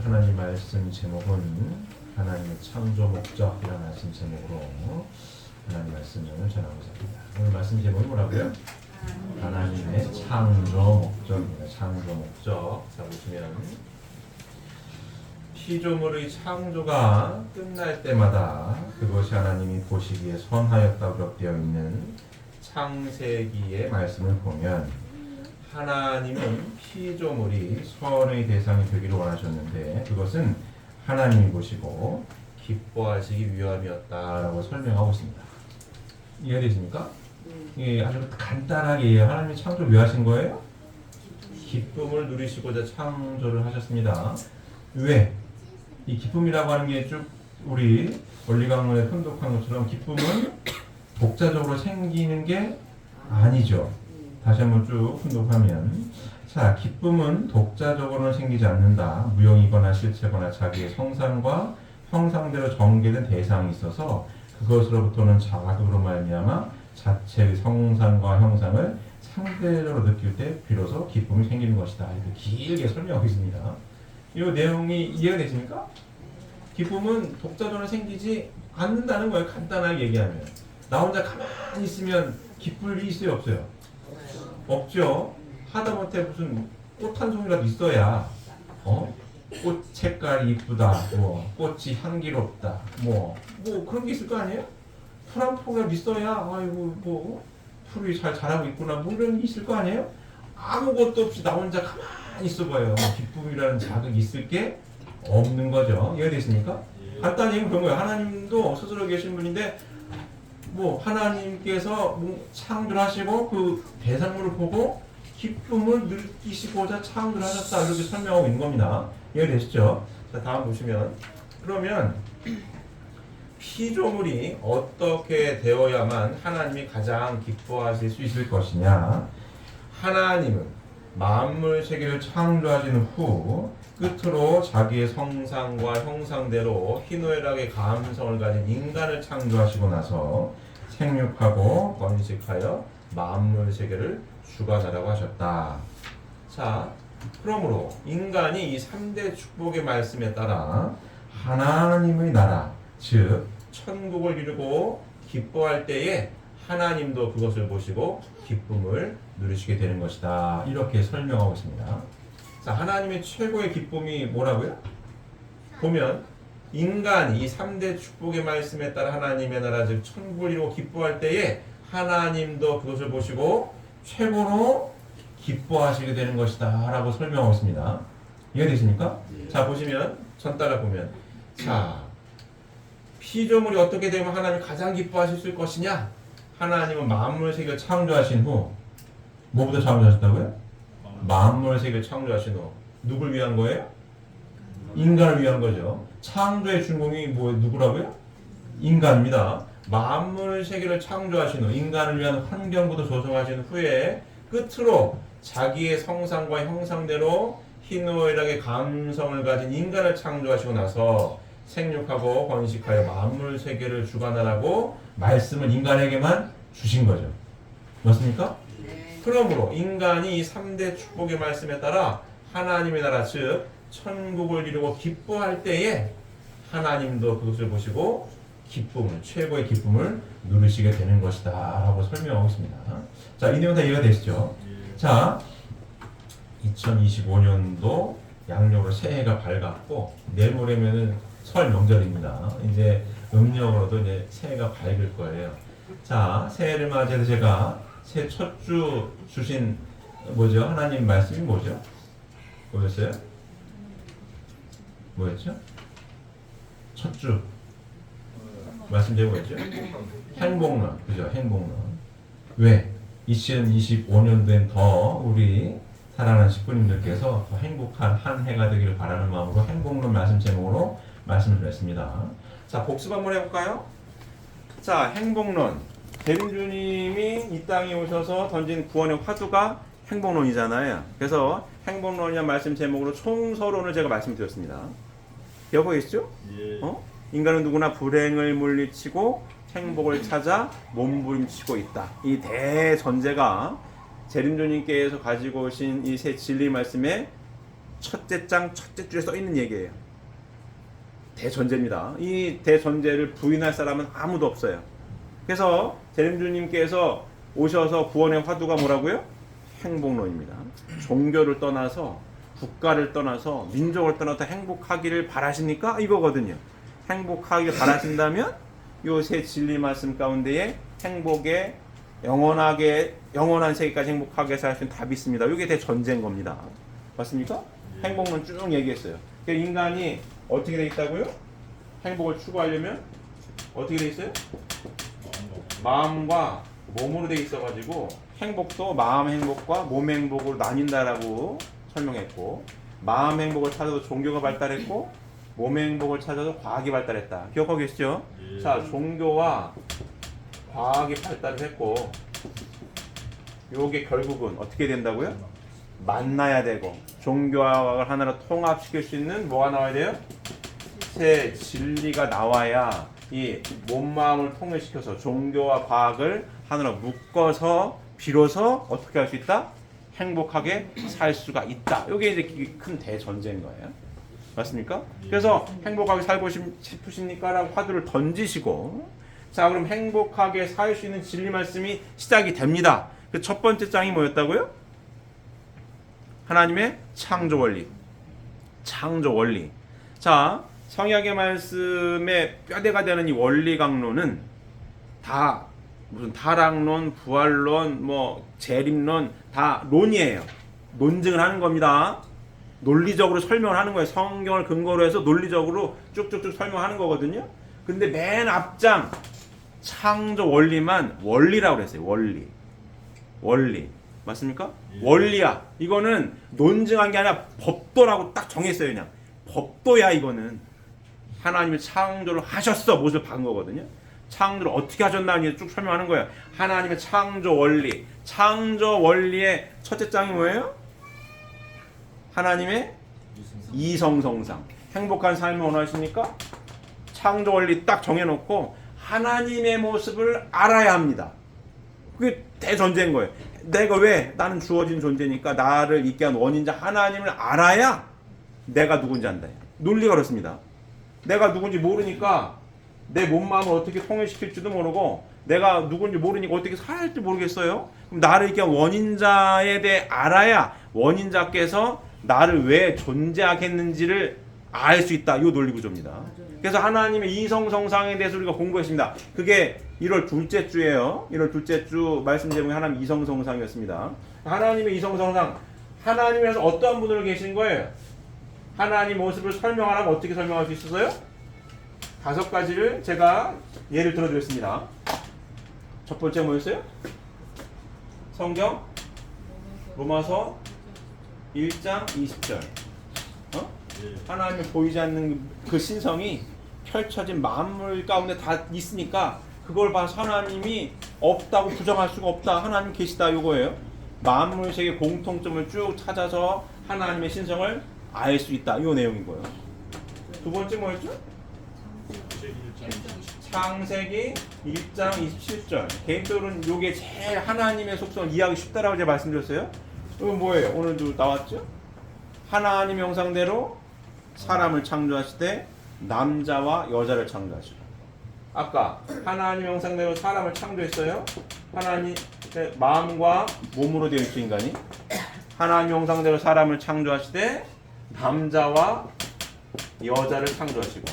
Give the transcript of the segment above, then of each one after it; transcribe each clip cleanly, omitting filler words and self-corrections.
하나님 말씀 제목은 하나님의 창조 목적이라는 말씀 제목으로 하나님 말씀을 전하고자 합니다. 오늘 말씀 제목이 뭐라고요? 하나님의 창조 목적입니다. 창조 목적. 자, 보시면 피조물의 창조가 끝날 때마다 그것이 하나님이 보시기에 선하였다고 기록되어 있는 창세기의 말씀을 보면 하나님은 피조물이 선의 대상이 되기를 원하셨는데 그것은 하나님이 보시고 기뻐하시기 위함이었다라고 설명하고 있습니다. 이해되십니까? 예, 아주 간단하게 하나님이 창조 왜 하신 거예요? 기쁨을 누리시고자 창조를 하셨습니다. 왜? 이 기쁨이라고 하는 게 쭉 우리 원리강론에 혼독한 것처럼 기쁨은 독자적으로 생기는 게 아니죠. 다시 한번 쭉 혼독하면, 자, 기쁨은 독자적으로는 생기지 않는다. 무형이거나 실체거나 자기의 성상과 형상대로 전개된 대상이 있어서 그것으로부터는 자각으로 말미암아 자체의 성상과 형상을 상대적으로 느낄 때 비로소 기쁨이 생기는 것이다. 이렇게 길게 설명하고 있습니다. 이 내용이 이해가 되십니까? 기쁨은 독자적으로 생기지 않는다는 거예요. 간단하게 얘기하면. 나 혼자 가만히 있으면 기쁠 일이 있어요, 없어요? 없죠. 하다못해 무슨 꽃 한 송이라도 있어야 꽃 색깔이 이쁘다, 뭐 꽃이 향기롭다, 뭐 그런 게 있을 거 아니에요? 풀 한 포기라도 있어야 아이고 뭐 풀이 잘 자라고 있구나, 뭐 이런 게 있을 거 아니에요? 아무것도 없이 나 혼자 가만히 있어봐요. 기쁨이라는 자극이 있을 게 없는 거죠. 이해되십니까? 간단히 그런 거예요. 하나님도 스스로 계신 분인데 뭐 하나님께서 창조를 하시고 그 대상물을 보고 기쁨을 느끼시고자 창조를 하셨다, 이렇게 설명하고 있는 겁니다. 이해되시죠? 자, 다음 보시면, 그러면 피조물이 어떻게 되어야만 하나님이 가장 기뻐하실 수 있을 것이냐? 하나님은 만물 세계를 창조하신 후 끝으로 자기의 성상과 형상대로 희노애락의 감성을 가진 인간을 창조하시고 나서 생육하고 번식하여 만물 세계를 주관하라고 하셨다. 자, 그러므로 인간이 이 3대 축복의 말씀에 따라 하나님의 나라, 즉 천국을 이루고 기뻐할 때에 하나님도 그것을 보시고 기쁨을 누리시게 되는 것이다. 이렇게 설명하고 있습니다. 자, 하나님의 최고의 기쁨이 뭐라고요? 보면 인간이 이 3대 축복의 말씀에 따라 하나님의 나라, 즉 천국을 이루고 기뻐할 때에 하나님도 그것을 보시고 최고로 기뻐하시게 되는 것이다 라고 설명하고 있습니다. 이해되십니까? 자, 보시면 전 따라 보면, 자, 피조물이 어떻게 되면 하나님이 가장 기뻐하실 것이냐? 하나님은 만물 세계를 창조하신 후 뭐부터 창조하셨다고요? 만물 세계를 창조하신 후 누굴 위한 거예요? 인간을 위한 거죠. 창조의 주인공이 누구라고요? 인간입니다. 만물 세계를 창조하신 후 인간을 위한 환경부터 조성하신 후에 끝으로 자기의 성상과 형상대로 희노애락의 감성을 가진 인간을 창조하시고 나서 생육하고 번식하여 만물 세계를 주관하라고 말씀을 인간에게만 주신 거죠. 맞습니까? 네. 그러므로 인간이 이 3대 축복의 말씀에 따라 하나님의 나라, 즉 천국을 이루고 기뻐할 때에 하나님도 그것을 보시고 기쁨을, 최고의 기쁨을 누리시게 되는 것이다 라고 설명하고 있습니다. 자, 이 내용 다 이해가 되시죠? 자, 2025년도 양력으로 새해가 밝았고 내모레면은 설 명절입니다. 이제 음력으로도 이제 새해가 밝을 거예요. 자, 새해를 맞이해서 제가 새해 첫 주 주신 뭐죠? 하나님 말씀이 뭐죠? 뭐였어요? 뭐였죠? 첫 주 말씀 제목이었죠? 행복론. 그죠? 행복론. 왜? 2025년도엔 더 우리 사랑하는 식구님들께서 더 행복한 한 해가 되기를 바라는 마음으로 행복론 말씀 제목으로 말씀을 드렸습니다. 자, 복습 한번 해볼까요? 자, 행복론. 대림주님이 이 땅에 오셔서 던진 구원의 화두가 행복론이잖아요. 그래서 행복론이라는 말씀 제목으로 총서론을 제가 말씀드렸습니다. 기억하고 계시죠? 예. 인간은 누구나 불행을 물리치고 행복을 찾아 몸부림치고 있다. 이 대전제가 재림주님께서 가지고 오신 이 새 진리 말씀의 첫째 장 첫째 줄에 써 있는 얘기예요. 대전제입니다. 이 대전제를 부인할 사람은 아무도 없어요. 그래서 재림주님께서 오셔서 구원의 화두가 뭐라고요? 행복론입니다. 종교를 떠나서 국가를 떠나서 민족을 떠나서 행복하기를 바라십니까? 이거거든요. 행복하기를 바라신다면 요 세 진리 말씀 가운데에 행복에 영원한 세계까지 행복하게 살 수 있는 답이 있습니다. 이게 대전제인 겁니다. 맞습니까? 행복론 쭉 얘기했어요. 그러니까 인간이 어떻게 돼 있다고요? 행복을 추구하려면 어떻게 돼 있어요? 마음과 몸으로 돼 있어가지고 행복도 마음 행복과 몸 행복으로 나뉜다라고 설명했고, 마음 행복을 찾아서 종교가 발달했고 몸 행복을 찾아서 과학이 발달했다. 기억하고 계시죠? 자, 종교와 과학이 발달을 했고 요게 결국은 어떻게 된다고요? 만나야 되고 종교와 과학을 하나로 통합시킬 수 있는 뭐가 나와야 돼요? 새 진리가 나와야 이 몸, 마음을 통일시켜서 종교와 과학을 하나로 묶어서 비로소 어떻게 할 수 있다? 행복하게 살 수가 있다. 이게 이제 큰 대전제인 거예요. 맞습니까? 그래서 행복하게 살고 싶으십니까? 라고 화두를 던지시고, 자, 그럼 행복하게 살 수 있는 진리 말씀이 시작이 됩니다. 그 첫 번째 장이 뭐였다고요? 하나님의 창조 원리. 창조 원리. 자, 성약의 말씀의 뼈대가 되는 이 원리 강론은 다 무슨 타락론, 부활론, 뭐 재림론 다 론이에요. 논증을 하는 겁니다. 논리적으로 설명을 하는 거예요. 성경을 근거로 해서 논리적으로 쭉쭉쭉 설명하는 거거든요. 근데 맨 앞장 창조 원리만 원리라고 그랬어요. 원리. 맞습니까? 원리야. 이거는 논증한 게 아니라 법도라고 딱 정했어요. 그냥 법도야. 이거는 하나님이 창조를 하셨어. 못을 박은 거거든요. 창조를 어떻게 하셨나니 쭉 설명하는 거예요. 하나님의 창조 원리. 창조 원리의 첫째 장이 뭐예요? 하나님의 이성성상. 행복한 삶을 원하십니까? 창조 원리 딱 정해놓고 하나님의 모습을 알아야 합니다. 그게 대전제인 거예요. 내가 왜? 나는 주어진 존재니까 나를 있게 한 원인자 하나님을 알아야 내가 누군지 안다. 논리가 그렇습니다. 내가 누군지 모르니까 내 몸, 마음을 어떻게 통일시킬지도 모르고 내가 누군지 모르니까 어떻게 살아야 할지 모르겠어요. 그럼 나를 이렇게 원인자에 대해 알아야 원인자께서 나를 왜 존재하겠는지를 알 수 있다. 이 논리구조입니다. 그래서 하나님의 이성성상에 대해서 우리가 공부했습니다. 그게 1월 둘째 주예요. 1월 둘째 주 말씀 제목이 하나님 이성성상이었습니다. 하나님의 이성성상, 하나님에서 어떠한 분으로 계신 거예요? 하나님 모습을 설명하라면 어떻게 설명할 수 있었어요? 5가지를 제가 예를 들어드렸습니다. 첫 번째 뭐였어요? 성경 로마서 1장 20절. 하나님이 보이지 않는 그 신성이 펼쳐진 만물 가운데 다 있으니까 그걸 봐서 하나님이 없다고 부정할 수가 없다. 하나님 계시다. 이거예요. 만물 세계 공통점을 쭉 찾아서 하나님의 신성을 알 수 있다. 이 내용인 거예요. 두 번째 뭐였죠? 창세기 1장 27절. 개인적으로는 이게 제일 하나님의 속성을 이해하기 쉽다라고 제가 말씀드렸어요. 이건 뭐예요? 오늘도 나왔죠? 하나님 형상대로 사람을 창조하시되 남자와 여자를 창조하시고, 아까 하나님 형상대로 사람을 창조했어요. 하나님의 마음과 몸으로 되어 있죠. 인간이 하나님 형상대로 사람을 창조하시되 남자와 여자를 창조하시고,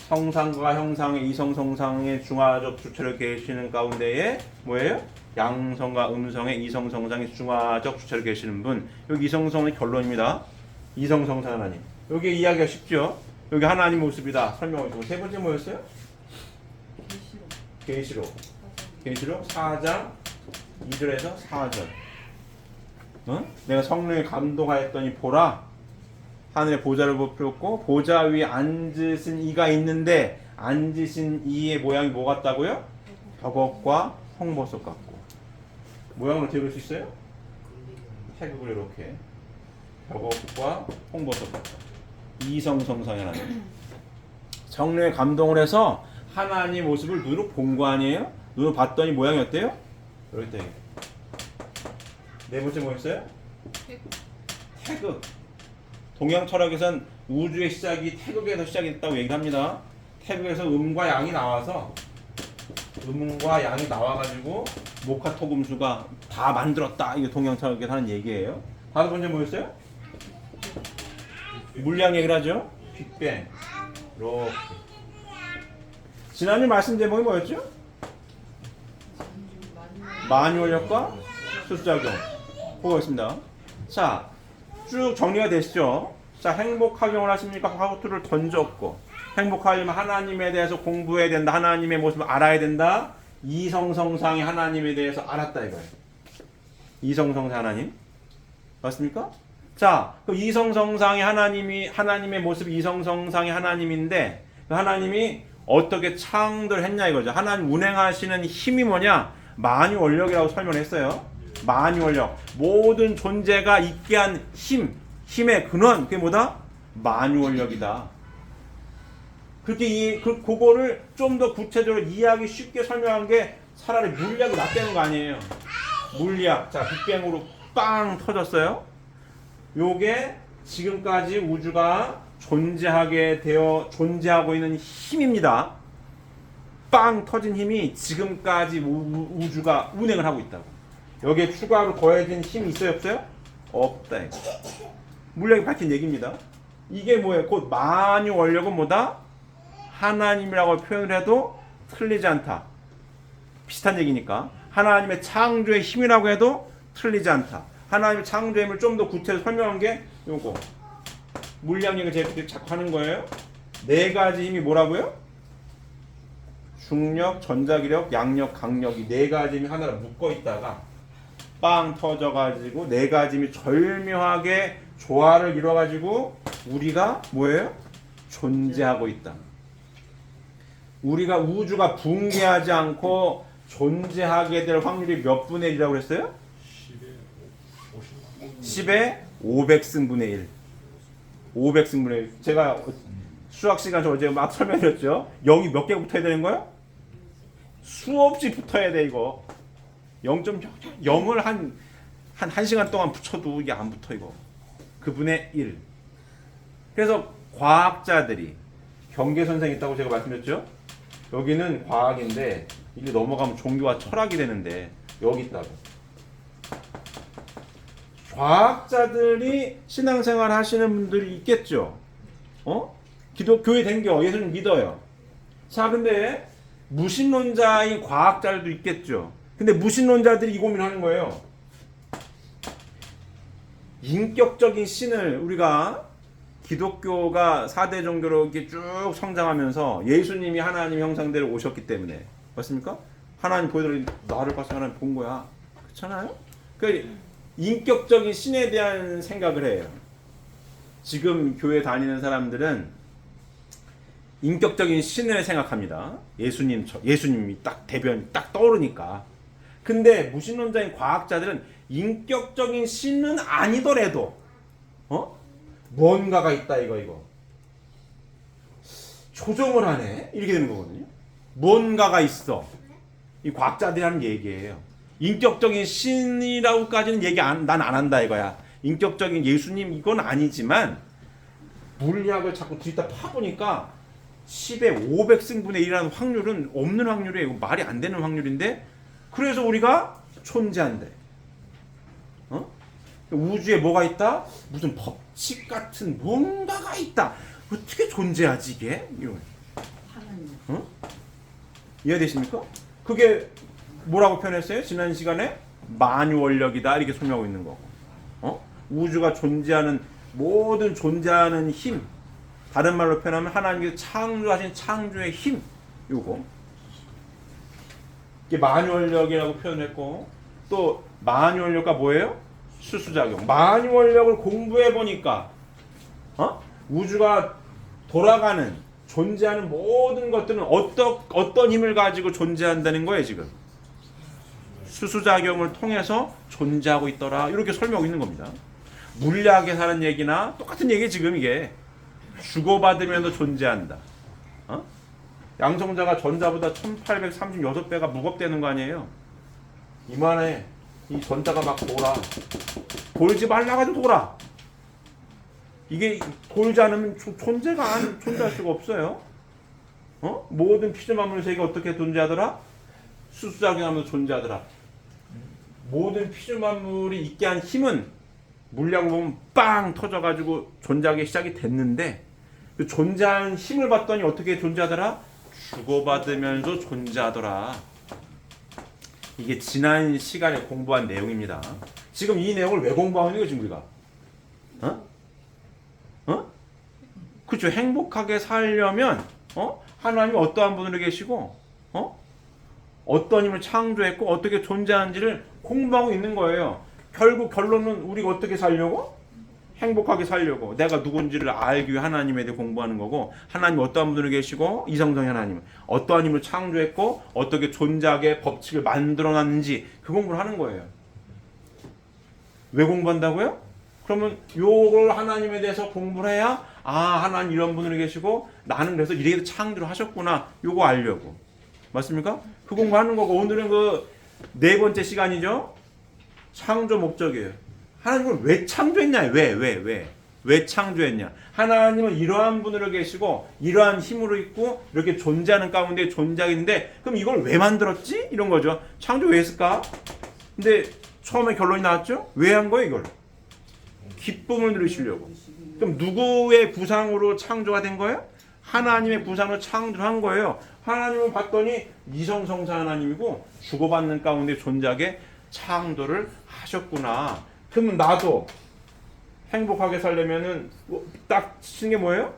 성상과 형상의 이성성상의 중화적 주체를 계시는 가운데에 뭐예요? 양성과 음성의 이성성상의 중화적 주체를 계시는 분. 여기 이성성의 결론입니다. 이성성상 하나님. 여기 이야기가 쉽죠? 여기 하나님 모습이다. 설명해주고. 세 번째 뭐였어요? 계시록 4장 2절에서 4절. 내가 성령에 감동하였더니 보라, 하늘에 보좌를 보았고 보좌 위에 앉으신 이가 있는데 앉으신 이의 모양이 뭐 같다고요? 벽옥과 홍보석 같고. 모양을 어떻게 볼 수 있어요? 태극을 이렇게 벽옥과 홍보석 같다. 이성성상의 하나님. 성령에 감동을 해서 하나님 모습을 눈으로 본 거 아니에요? 눈으로 봤더니 모양이 어때요? 이렇게. 네 번째 뭐였어요? 태극. 동양 철학에선 우주의 시작이 태극에서 시작이 됐다고 얘기합니다. 태극에서 음과 양이 나와서 음과 양이 나와가지고 모카토금수가 다 만들었다. 이게 동양 철학에서 하는 얘기예요. 다섯 번째 뭐였어요? 물리학 얘기를 하죠. 빅뱅. 이렇게. 지난주 말씀 제목이 뭐였죠? 만유원력과 수수작용. 그거였습니다. 자, 쭉 정리가 되시죠? 자, 행복하경을 하십니까? 화투를 던졌고, 행복하려면 하나님에 대해서 공부해야 된다. 하나님의 모습을 알아야 된다. 이성성상의 하나님에 대해서 알았다 이거예요. 이성성상 하나님. 맞습니까? 자, 그 이성성상의 하나님의 모습이 이성성상의 하나님인데, 그 하나님이 어떻게 창조를 했냐 이거죠. 하나님 운행하시는 힘이 뭐냐? 만유원력이라고 설명했어요. 만유원력. 모든 존재가 있게 한 힘의 근원, 그게 뭐다? 만유원력이다. 그렇게 그거를 좀 더 구체적으로 이해하기 쉽게 설명한 게 차라리 물리학이 낫다는 거 아니에요. 물리학. 자, 빅뱅으로 빵 터졌어요. 요게 지금까지 우주가 존재하고 있는 힘입니다. 빵 터진 힘이 지금까지 우주가 운행을 하고 있다고. 여기에 추가로 더해진 힘이 있어요, 없어요? 없다. 물리학이 밝힌 얘기입니다. 이게 뭐예요? 곧 만유원력은 뭐다? 하나님이라고 표현을 해도 틀리지 않다. 비슷한 얘기니까. 하나님의 창조의 힘이라고 해도 틀리지 않다. 하나님의 창조의 힘을 좀 더 구체적으로 설명한 게 요거. 물리학 얘기를 제가 자꾸 하는 거예요. 네 가지 힘이 뭐라고요? 중력, 전자기력, 양력, 강력이 네 가지 힘이 하나로 묶어 있다가 빵 터져가지고 네 가지 힘이 절묘하게 조화를 이뤄가지고 우리가 뭐예요? 존재하고 있다. 우리가 우주가 붕괴하지 않고 존재하게 될 확률이 몇 분의 1이라고 그랬어요? 10의 500승분의 1. 500승분의 1. 제가 수학 시간 어제 막 설명드렸죠? 0이 몇 개 붙어야 되는 거야? 수없이 붙어야 돼 이거. 0.0을 한 1시간 동안 붙여도 이게 안 붙어 이거. 그분의 1. 그래서 과학자들이 경계선상에 있다고 제가 말씀드렸죠? 여기는 과학인데 이게 넘어가면 종교와 철학이 되는데 여기 있다고. 과학자들이 신앙생활 하시는 분들이 있겠죠. 기독교에 댕겨 예수님 믿어요. 자, 근데 무신론자인 과학자들도 있겠죠. 근데 무신론자들이 이 고민을 하는 거예요. 인격적인 신을 우리가 기독교가 4대 종교로 이렇게 쭉 성장하면서 예수님이 하나님 형상대로 오셨기 때문에 맞습니까? 하나님 보여드린 나를 봐서 하나님 본 거야. 그렇잖아요? 그 인격적인 신에 대한 생각을 해요. 지금 교회 다니는 사람들은 인격적인 신을 생각합니다. 예수님이 딱 대변 딱 떠오르니까. 근데 무신론자인 과학자들은 인격적인 신은 아니더라도 뭔가가 있다 이거 조정을 하네 이렇게 되는 거거든요. 뭔가가 있어. 이 과학자들이 하는 얘기예요. 인격적인 신이라고까지는 얘기 난 안 한다 이거야. 인격적인 예수님 이건 아니지만 물리학을 자꾸 뒤집다 파보니까 10의 500승분의 1이라는 확률은 없는 확률이에요. 말이 안 되는 확률인데 그래서 우리가 존재한대. 우주에 뭐가 있다? 무슨 법칙 같은 뭔가가 있다. 어떻게 존재하지 이게? 이런. 이해되십니까? 그게 뭐라고 표현했어요? 지난 시간에 만유원력이다 이렇게 설명하고 있는 거고. 우주가 존재하는 모든 존재하는 힘. 다른 말로 표현하면 하나님께서 창조하신 창조의 힘. 요거. 이게 만유원력이라고 표현했고 또 만유원력과 뭐예요? 수수작용. 만유원력을 공부해 보니까 우주가 돌아가는 존재하는 모든 것들은 어떤 힘을 가지고 존재한다는 거예요 지금. 수수작용을 통해서 존재하고 있더라. 이렇게 설명하고 있는 겁니다. 물리학에서 하는 얘기나 똑같은 얘기 지금 이게. 주고받으면서 존재한다. 양성자가 전자보다 1836배가 무겁다는 거 아니에요. 이만해. 이 전자가 막 돌아. 돌지 말라가지고 돌아. 이게 돌지 않으면 존재할 수가 없어요. 모든 피조 만물 세계가 어떻게 존재하더라? 수수작용하면서 존재하더라. 모든 피조 만물이 있게 한 힘은 물리학으로 보면 빵 터져가지고 존재하기 시작이 됐는데 그 존재한 힘을 봤더니 어떻게 존재하더라? 주고받으면서 존재하더라. 이게 지난 시간에 공부한 내용입니다. 지금 이 내용을 왜 공부하는 거예요, 지금 우리가? 그렇죠. 행복하게 살려면 하나님이 어떠한 분으로 계시고 어떤 힘을 창조했고 어떻게 존재하는지를 공부하고 있는 거예요. 결국 결론은 우리가 어떻게 살려고? 행복하게 살려고. 내가 누군지를 알기 위해 하나님에 대해 공부하는 거고 하나님이 어떠한 분으로 계시고 이성성의 하나님 어떠한 힘을 하나님을 어떻게 존재하게 법칙을 만들어놨는지 그 공부를 하는 거예요. 왜 공부한다고요? 그러면 요걸 하나님에 대해서 공부를 해야 하나님 이런 분으로 계시고 나는 그래서 이렇게 창조를 하셨구나 요거 알려고. 맞습니까? 그 공부하는 거고 오늘은 그 네 번째 시간이죠. 창조 목적이에요. 하나님을 왜 창조했냐? 왜 창조했냐? 하나님은 이러한 분으로 계시고 이러한 힘으로 있고 이렇게 존재하는 가운데 존재하는데 그럼 이걸 왜 만들었지? 이런 거죠. 창조 왜 했을까? 근데 처음에 결론이 나왔죠? 왜 한 거예요 이걸? 기쁨을 누리시려고. 그럼 누구의 구상으로 창조가 된 거예요? 하나님의 구상으로 창조한 거예요. 하나님을 봤더니 이성성사 하나님이고 주고받는 가운데 존재하게 창조를 하셨구나. 그러면 나도 행복하게 살려면은 딱 치는 게 뭐예요?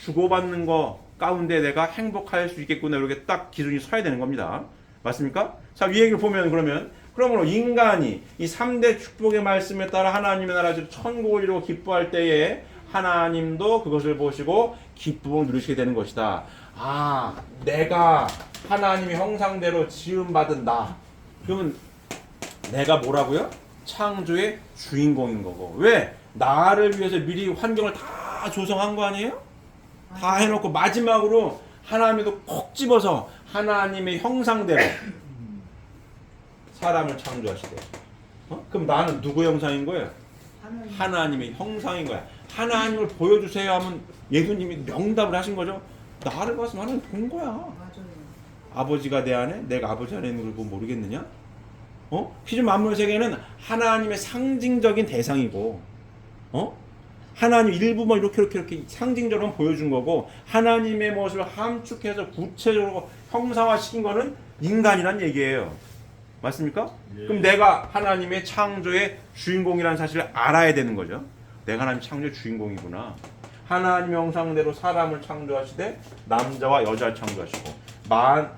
주고받는 거 가운데 내가 행복할 수 있겠구나. 이렇게 딱 기준이 서야 되는 겁니다. 맞습니까? 자, 이 얘기를 보면 그러므로 인간이 이 3대 축복의 말씀에 따라 하나님의 나라를 천국을 이루고 기뻐할 때에 하나님도 그것을 보시고 기쁨을 누리시게 되는 것이다. 내가 하나님의 형상대로 지음받은 나. 그러면 내가 뭐라고요? 창조의 주인공인 거고. 왜? 나를 위해서 미리 환경을 다 조성한 거 아니에요? 다 해놓고 마지막으로 하나님도 콕 집어서 하나님의 형상대로 사람을 창조하시대. 그럼 나는 누구 형상인 거예요? 하나님의 형상인 거야. 하나님을 보여주세요 하면 예수님이 명답을 하신 거죠. 나를 봤으면 하나님 본 거야. 맞아요. 아버지가 내 안에 내가 아버지 안에 있는 걸 보고 모르겠느냐? 피조 만물 세계는 하나님의 상징적인 대상이고 하나님 일부만 이렇게 상징적으로 보여준 거고 하나님의 모습을 함축해서 구체적으로 형상화시킨 거는 인간이란 얘기예요. 맞습니까? 예. 그럼 내가 하나님의 창조의 주인공이라는 사실을 알아야 되는 거죠. 내가 하나님 창조의 주인공이구나. 하나님의 형상대로 사람을 창조하시되 남자와 여자를 창조하시고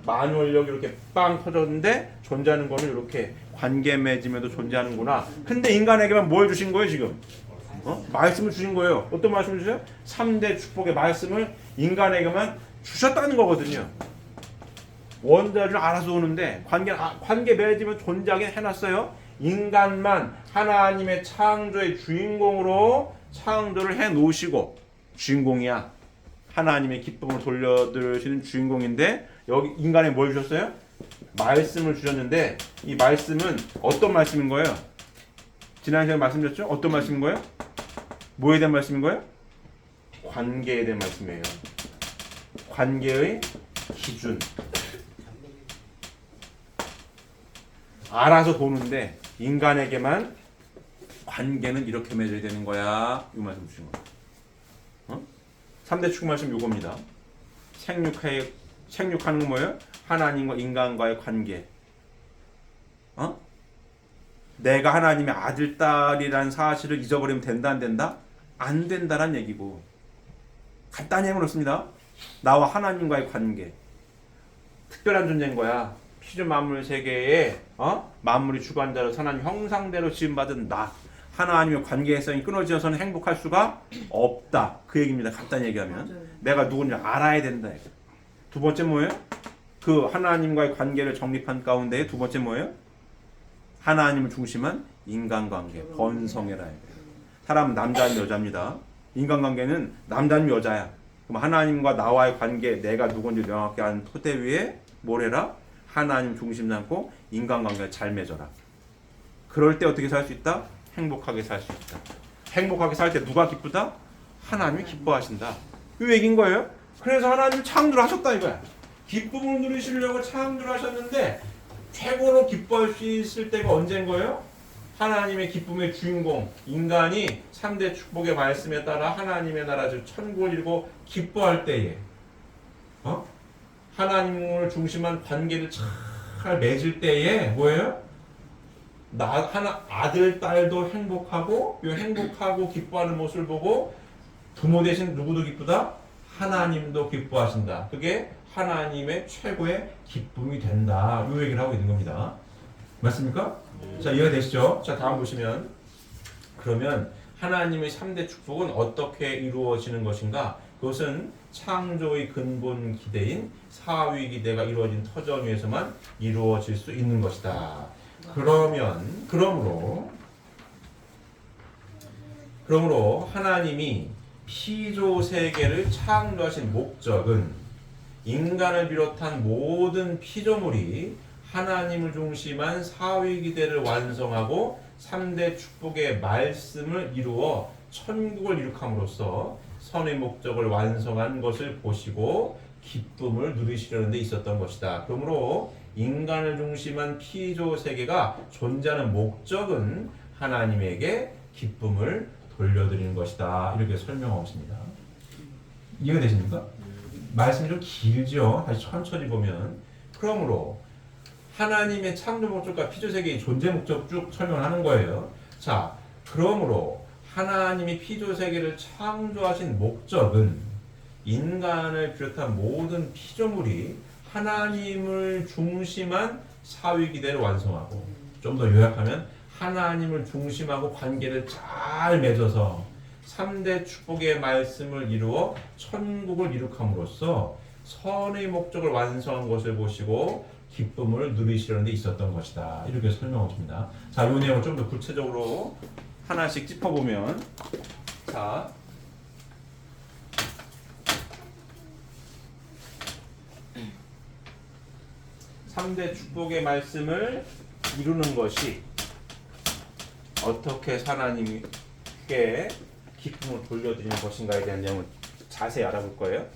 만월력이 이렇게 빵 터졌는데 존재하는 거는 이렇게 관계 맺으면도 존재하는구나. 근데 인간에게만 뭘 주신 거예요 지금? 말씀을 주신 거예요. 어떤 말씀을 주세요? 3대 축복의 말씀을 인간에게만 주셨다는 거거든요. 원자를 알아서 오는데 관계 맺으면 존재하게 해놨어요. 인간만 하나님의 창조의 주인공으로 창조를 해놓으시고 주인공이야. 하나님의 기쁨을 돌려드리시는 주인공인데 여기 인간에 뭘 주셨어요? 말씀을 주셨는데 이 말씀은 어떤 말씀인 거예요? 지난 시간에 말씀드렸죠? 어떤 말씀인 거예요? 뭐에 대한 말씀인 거예요? 관계에 대한 말씀이에요. 관계의 기준. 알아서 보는데 인간에게만 관계는 이렇게 맺어야 되는 거야. 이 말씀 주신 거예요. 3대 축복 말씀 이겁니다. 생육하는 건 뭐예요? 하나님과 인간과의 관계. 내가 하나님의 아들, 딸이라는 사실을 잊어버리면 된다, 안 된다? 안 된다란 얘기고. 간단히 하면 그렇습니다. 나와 하나님과의 관계. 특별한 존재인 거야. 피조 만물 세계에 만물이 주관자로 하나님 형상대로 지음받은 나. 하나님의 관계성이 끊어져서는 행복할 수가 없다. 그 얘기입니다. 간단히 얘기하면. 맞아요. 내가 누군지 알아야 된다. 두 번째 뭐예요? 그 하나님과의 관계를 정립한 가운데 두 번째 뭐예요? 하나님을 중심한 인간관계, 번성해라. 사람은 남자는 여자입니다. 인간관계는 남자는 여자야. 그럼 하나님과 나와의 관계, 내가 누군지 명확히 아는 토대 위에 뭘 해라? 하나님 중심 삼고 인간관계를 잘 맺어라. 그럴 때 어떻게 살 수 있다? 행복하게 살 수 있다. 행복하게 살 때 누가 기쁘다? 하나님이 기뻐하신다. 이 얘기인 거예요. 그래서 하나님이 창조를 하셨다 이거야. 기쁨을 누리시려고 창조를 하셨는데 최고로 기뻐할 수 있을 때가 언제인 거예요? 하나님의 기쁨의 주인공 인간이 3대 축복의 말씀에 따라 하나님의 나라 즉 천국을 이루고 기뻐할 때에 하나님을 중심한 관계를 잘 맺을 때에 뭐예요? 아들, 딸도 행복하고 이 행복하고 기뻐하는 모습을 보고 부모 대신 누구도 기쁘다? 하나님도 기뻐하신다. 그게 하나님의 최고의 기쁨이 된다. 이 얘기를 하고 있는 겁니다. 맞습니까? 자, 이해가 되시죠? 자, 다음 보시면 그러면 하나님의 3대 축복은 어떻게 이루어지는 것인가? 그것은 창조의 근본 기대인 사위 기대가 이루어진 터전 위에서만 이루어질 수 있는 것이다. 그러므로 하나님이 피조 세계를 창조하신 목적은 인간을 비롯한 모든 피조물이 하나님을 중심한 사위 기대를 완성하고 3대 축복의 말씀을 이루어 천국을 이룩함으로써 선의 목적을 완성한 것을 보시고 기쁨을 누리시려는 데 있었던 것이다. 그러므로 인간을 중심한 피조 세계가 존재하는 목적은 하나님에게 기쁨을 돌려드리는 것이다. 이렇게 설명하고 있습니다. 이해가 되십니까? 말씀이 좀 길죠. 다시 천천히 보면 그러므로 하나님의 창조 목적과 피조 세계의 존재 목적 쭉 설명하는 거예요. 자, 그러므로 하나님이 피조 세계를 창조하신 목적은 인간을 비롯한 모든 피조물이 하나님을 중심한 사위 기대를 완성하고 좀 더 요약하면 하나님을 중심하고 관계를 잘 맺어서 3대 축복의 말씀을 이루어 천국을 이룩함으로써 선의 목적을 완성한 것을 보시고 기쁨을 누리시려는 데 있었던 것이다. 이렇게 설명합니다. 자, 이 내용을 좀 더 구체적으로 하나씩 짚어보면 자, (3대) 축복의 말씀을 이루는 것이 어떻게 하나님께 기쁨을 돌려드리는 것인가에 대한 내용을 자세히 알아볼 거예요.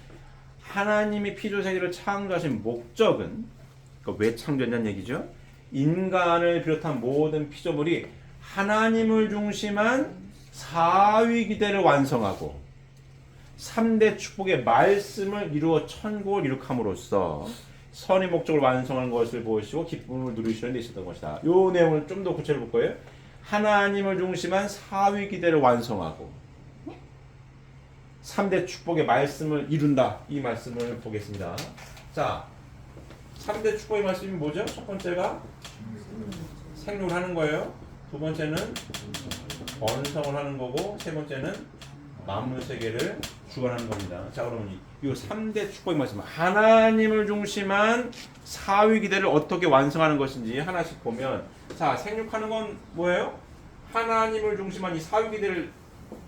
하나님이 피조세계를 창조하신 목적은 그러니까 왜 창조했냐는 얘기죠. 인간을 비롯한 모든 피조물이 하나님을 중심한 사위 기대를 완성하고 3대 축복의 말씀을 이루어 천국을 이룩함으로써 선의 목적을 완성한 것을 보시고 기쁨을 누리시는 데 있었던 것이다. 이 내용을 좀 더 구체적으로 볼 거예요. 하나님을 중심한 사위 기대를 완성하고 3대 축복의 말씀을 이룬다. 이 말씀을 보겠습니다. 자, 3대 축복의 말씀이 뭐죠? 첫 번째가 생육을 하는 거예요. 두 번째는 번성을 하는 거고 세 번째는 만물 세계를 주관하는 겁니다. 자, 그러면 이 3대 축복의 말씀, 하나님을 중심한 사위 기대를 어떻게 완성하는 것인지 하나씩 보면, 자, 생육하는 건 뭐예요? 하나님을 중심한 이 사위 기대를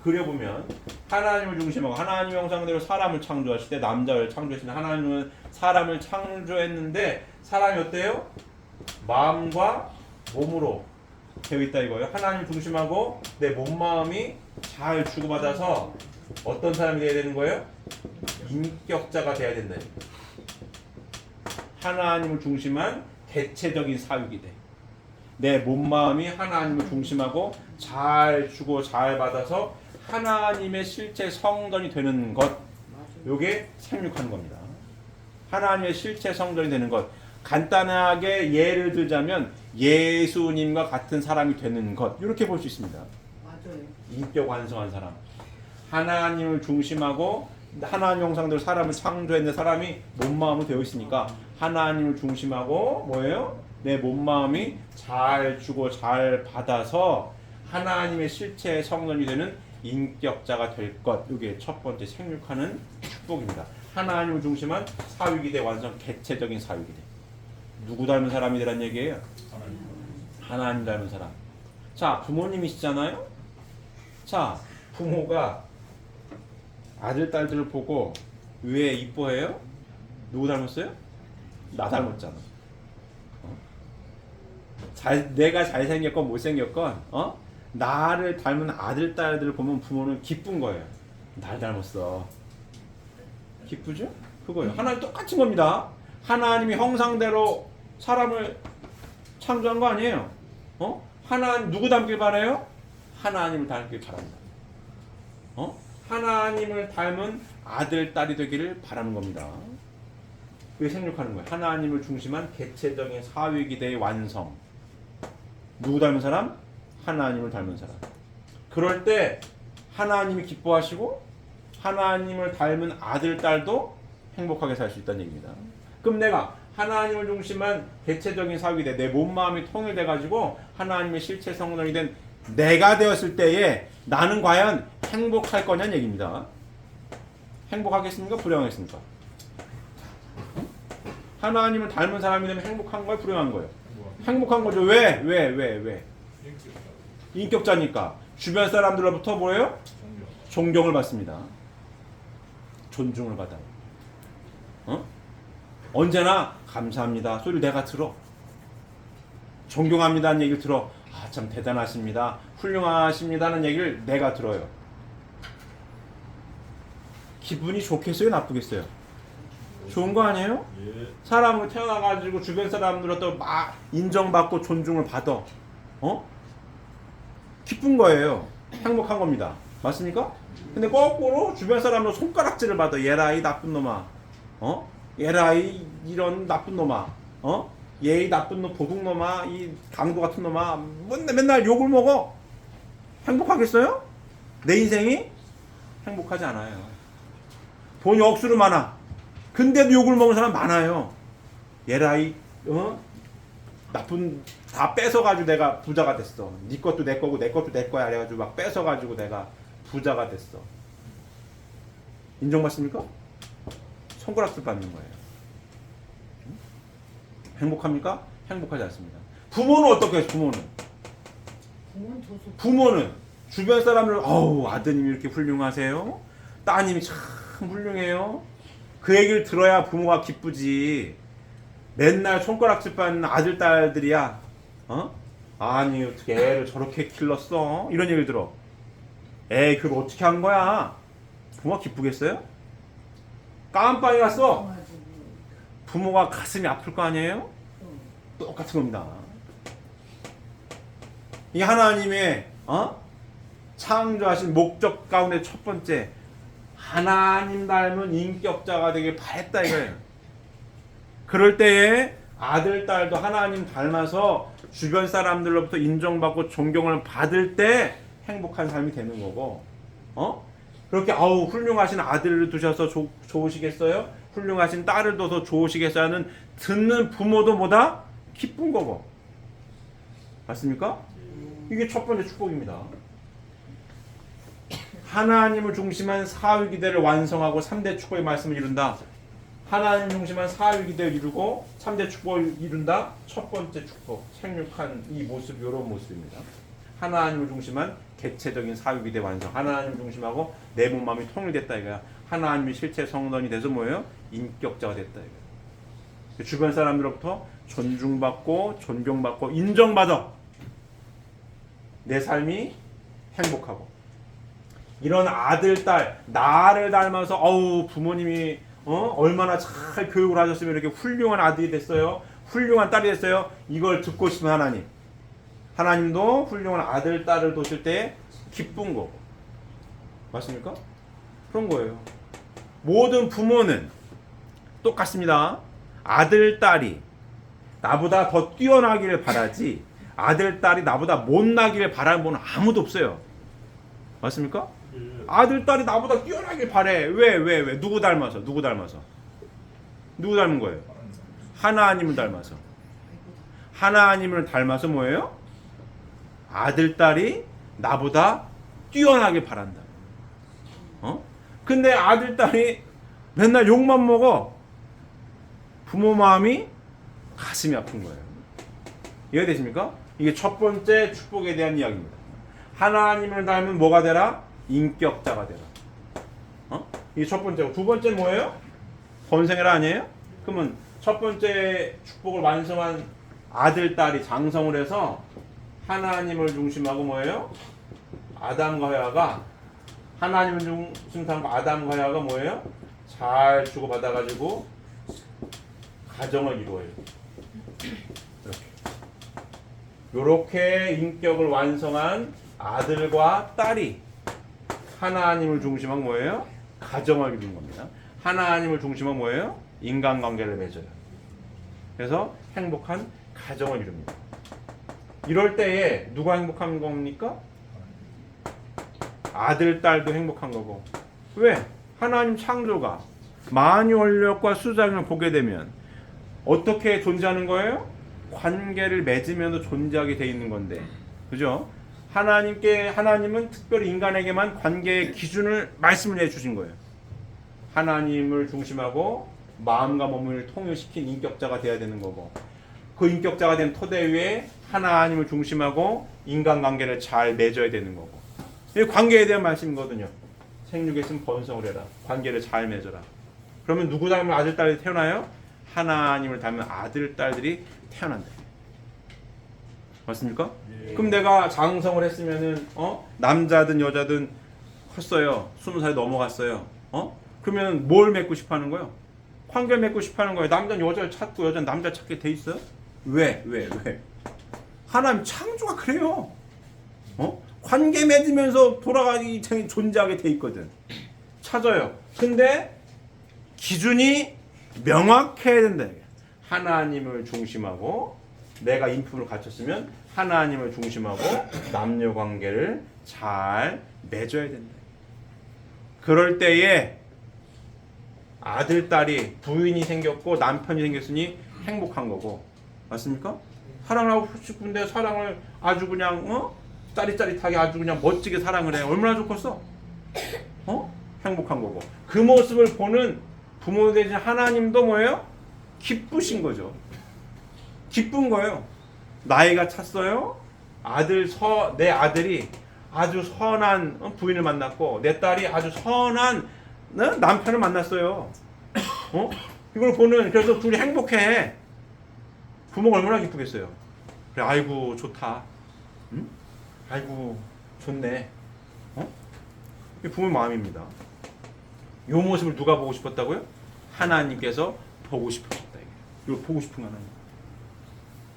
그려보면 하나님을 중심하고 하나님 형상대로 사람을 창조하실 때 남자를 창조하시는 하나님은 사람을 창조했는데 사람이 어때요? 마음과 몸으로 되어 있다 이거예요. 하나님 중심하고 내 몸 마음이 잘 주고받아서 어떤 사람이 되어야 되는 거예요? 인격자가 되어야 된다. 하나님을 중심한 대체적인 사유기대. 내 몸 마음이 하나님을 중심하고 잘 주고 잘 받아서 하나님의 실체 성전이 되는 것. 요게 생육하는 겁니다. 하나님의 실체 성전이 되는 것. 간단하게 예를 들자면 예수님과 같은 사람이 되는 것. 이렇게 볼 수 있습니다. 맞아요. 인격 완성한 사람. 하나님을 중심하고 하나님 형상대로 사람을 창조했는 사람이 몸 마음으로 되어 있으니까 하나님을 중심하고 뭐예요? 내 몸 마음이 잘 주고 잘 받아서 하나님의 실체의 성전이 되는 인격자가 될 것. 이게 첫 번째 생육하는 축복입니다. 하나님을 중심한 사위기대 완성 개체적인 사위기대. 누구 닮은 사람이란 얘기예요? 하나님 닮은 사람. 자, 부모님이시잖아요. 자, 부모가 아들 딸들을 보고 왜 이뻐해요? 누구 닮았어요? 나 닮았잖아. 내가 잘생겼건 못생겼건 나를 닮은 아들, 딸들을 보면 부모는 기쁜 거예요. 나를 닮았어. 기쁘죠? 그거예요. 하나님 똑같은 겁니다. 하나님이 형상대로 사람을 창조한 거 아니에요. 하나님 누구 닮길 바라요? 하나님을 닮길 바랍니다. 하나님을 닮은 아들, 딸이 되기를 바라는 겁니다. 그게 생육하는 거예요. 하나님을 중심한 개체적인 사회기대의 완성. 누구 닮은 사람? 하나님을 닮은 사람. 그럴 때 하나님이 기뻐하시고 하나님을 닮은 아들, 딸도 행복하게 살 수 있다는 얘기입니다. 그럼 내가 하나님을 중심한 개체적인 사회기대, 내 몸, 마음이 통일돼 가지고 하나님의 실체 성령이 된 내가 되었을 때에 나는 과연 행복할 거냐는 얘기입니다. 행복하겠습니까? 불행하겠습니까? 하나님을 닮은 사람이 되면 행복한 거예요? 불행한 거예요? 행복한 거죠. 왜? 인격자니까. 주변 사람들로부터 뭐예요? 존경을 받습니다. 존중을 받아요. 언제나 감사합니다 소리를 내가 들어. 존경합니다는 얘기를 들어. 아, 참 대단하십니다. 훌륭하십니다는 얘기를 내가 들어요. 기분이 좋겠어요? 나쁘겠어요? 좋은 거 아니에요? 사람을 태어나가지고 주변 사람들로부터 막 인정받고 존중을 받아. 기쁜 거예요. 행복한 겁니다. 맞습니까? 근데 거꾸로 주변 사람으로 손가락질을 받아. 얘라 이 나쁜 놈아. 얘라 이 이런 나쁜 놈아. 얘 이 나쁜 놈 도둑놈아. 이 강도 같은 놈아. 맨날 욕을 먹어. 행복하겠어요? 내 인생이 행복하지 않아요. 돈이 억수로 많아. 근데도 욕을 먹는 사람 많아요. 얘라 이 나쁜 다 뺏어가지고 내가 부자가 됐어. 네 것도 내 거고 내 것도 내 거야. 그래가지고 막 뺏어가지고 내가 부자가 됐어. 인정받습니까? 손가락질 받는 거예요. 행복합니까? 행복하지 않습니다. 부모는 어떻게 해요? 부모는 주변 사람들 아드님이 이렇게 훌륭하세요. 따님이 참 훌륭해요. 그 얘기를 들어야 부모가 기쁘지. 맨날 손가락질 받는 아들, 딸들이야. 아니 어떻게 애를 저렇게 길렀어? 이런 얘기를 들어. 에이 그걸 어떻게 한 거야? 부모가 기쁘겠어요? 깜빡이 갔어. 부모가 가슴이 아플 거 아니에요? 똑같은 겁니다. 이 하나님의 창조하신 목적 가운데 첫 번째, 하나님 닮은 인격자가 되길 바랬다 이거예요. 그럴 때에 아들, 딸도 하나님 닮아서 주변 사람들로부터 인정받고 존경을 받을 때 행복한 삶이 되는 거고, 그렇게 훌륭하신 아들을 두셔서 좋으시겠어요? 훌륭하신 딸을 둬서 좋으시겠어요? 하는 듣는 부모도 뭐다? 기쁜 거고. 맞습니까? 이게 첫 번째 축복입니다. 하나님을 중심한 사위기대를 완성하고 3대 축복의 말씀을 이룬다. 하나님 중심한 사위기대를 이루고 3대 축복을 이룬다. 첫 번째 축복, 생육한 이 모습, 이런 모습입니다. 하나님을 중심한 개체적인 사위기대 완성. 하나님 중심하고 내 몸 마음이 통일됐다 이거야. 하나님의 실체 성전이 돼서 뭐예요? 인격자가 됐다 이거야. 주변 사람들로부터 존중받고 존경받고 인정받아. 내 삶이 행복하고. 이런 아들, 딸, 나를 닮아서 부모님이 얼마나 잘 교육을 하셨으면 이렇게 훌륭한 아들이 됐어요. 훌륭한 딸이 됐어요. 이걸 듣고 싶은 하나님. 하나님도 훌륭한 아들, 딸을 두실 때 기쁜 거고. 맞습니까? 그런 거예요. 모든 부모는 똑같습니다. 아들, 딸이 나보다 더 뛰어나기를 바라지 아들, 딸이 나보다 못나기를 바라는 분은 아무도 없어요. 맞습니까? 아들, 딸이 나보다 뛰어나길 바래. 왜? 누구 닮아서? 누구 닮은 거예요? 하나님을 닮아서. 하나님을 닮아서 뭐예요? 아들, 딸이 나보다 뛰어나길 바란다. 근데 아들, 딸이 맨날 욕만 먹어. 부모 마음이 가슴이 아픈 거예요. 이해되십니까? 이게 첫 번째 축복에 대한 이야기입니다. 하나님을 닮은 뭐가 되라? 인격자가 되라. 이게 첫 번째고, 두 번째 뭐예요? 번성해라 아니에요? 그러면 첫 번째 축복을 완성한 아들, 딸이 장성을 해서 하나님을 중심하고 뭐예요? 아담과 하와가 하나님을 중심하고 아담과 하와가 뭐예요? 잘 주고받아가지고 가정을 이루어요. 이렇게 인격을 완성한 아들과 딸이 하나님을 중심하고 뭐예요? 가정을 이루는 겁니다. 하나님을 중심하고 뭐예요? 인간관계를 맺어요. 그래서 행복한 가정을 이룹니다. 이럴 때에 누가 행복한 겁니까? 아들, 딸도 행복한 거고. 왜? 하나님 창조가 만유 원력과 수장을 보게 되면 어떻게 존재하는 거예요? 관계를 맺으면서 존재하게 돼 있는 건데, 그죠? 하나님은 특별히 인간에게만 관계의 기준을 말씀을 해주신 거예요. 하나님을 중심하고 마음과 몸을 통일시킨 인격자가 돼야 되는 거고, 그 인격자가 된 토대 위에 하나님을 중심하고 인간관계를 잘 맺어야 되는 거고, 이 관계에 대한 말씀이거든요. 생육에 있으면 번성을 해라. 관계를 잘 맺어라. 그러면 누구 닮은 아들, 딸이 태어나요? 하나님을 닮은 아들, 딸들이 태어난다. 맞습니까? 예. 그럼 내가 장성을 했으면은 남자든 여자든 컸어요. 20살이 넘어갔어요. 그러면 뭘 맺고 싶어 하는 거예요? 관계를 맺고 싶어 하는 거예요. 남자는 여자를 찾고 여자는 남자를 찾게 돼 있어요? 왜? 하나님 창조가 그래요. 관계 맺으면서 돌아가기 전에 존재하게 돼 있거든. 찾아요. 근데 기준이 명확해야 된다. 하나님을 중심하고 내가 인품을 갖췄으면 하나님을 중심하고 남녀 관계를 잘 맺어야 된다. 그럴 때에 아들, 딸이 부인이 생겼고 남편이 생겼으니 행복한 거고, 맞습니까? 사랑을 하고 싶은데 사랑을 아주 그냥 짜릿짜릿하게 아주 그냥 멋지게 사랑을 해. 얼마나 좋겠어? 행복한 거고. 그 모습을 보는 부모 되신 하나님도 뭐예요? 기쁘신 거죠. 기쁜 거예요. 나이가 찼어요. 내 아들이 아주 선한 부인을 만났고 내 딸이 아주 선한 남편을 만났어요. 이걸 보는, 그래서 둘이 행복해. 부모가 얼마나 기쁘겠어요. 그래, 아이고 좋다. 응? 아이고 좋네. 이게 부모 마음입니다. 이 모습을 누가 보고 싶었다고요? 하나님께서 보고 싶으셨다. 이걸 보고 싶은 하나님.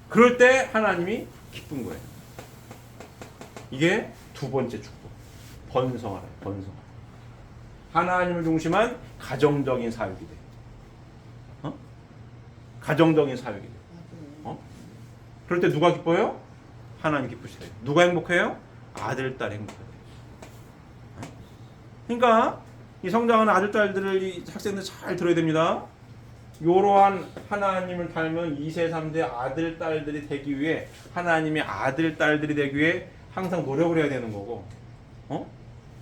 그럴 때 하나님이 기쁜 거예요. 이게 두 번째 축복. 번성하라. 하나님을 중심한 가정적인 사역이 돼. 가정적인 사역이 돼. 그럴 때 누가 기뻐요? 하나님 기쁘시대요. 누가 행복해요? 아들, 딸이 행복해요. 그러니까 이 성장하는 아들, 딸들을 이 학생들 잘 들어야 됩니다. 이러한 하나님을 닮은 2세, 3대 아들, 딸들이 되기 위해, 하나님의 아들, 딸들이 되기 위해 항상 노력을 해야 되는 거고,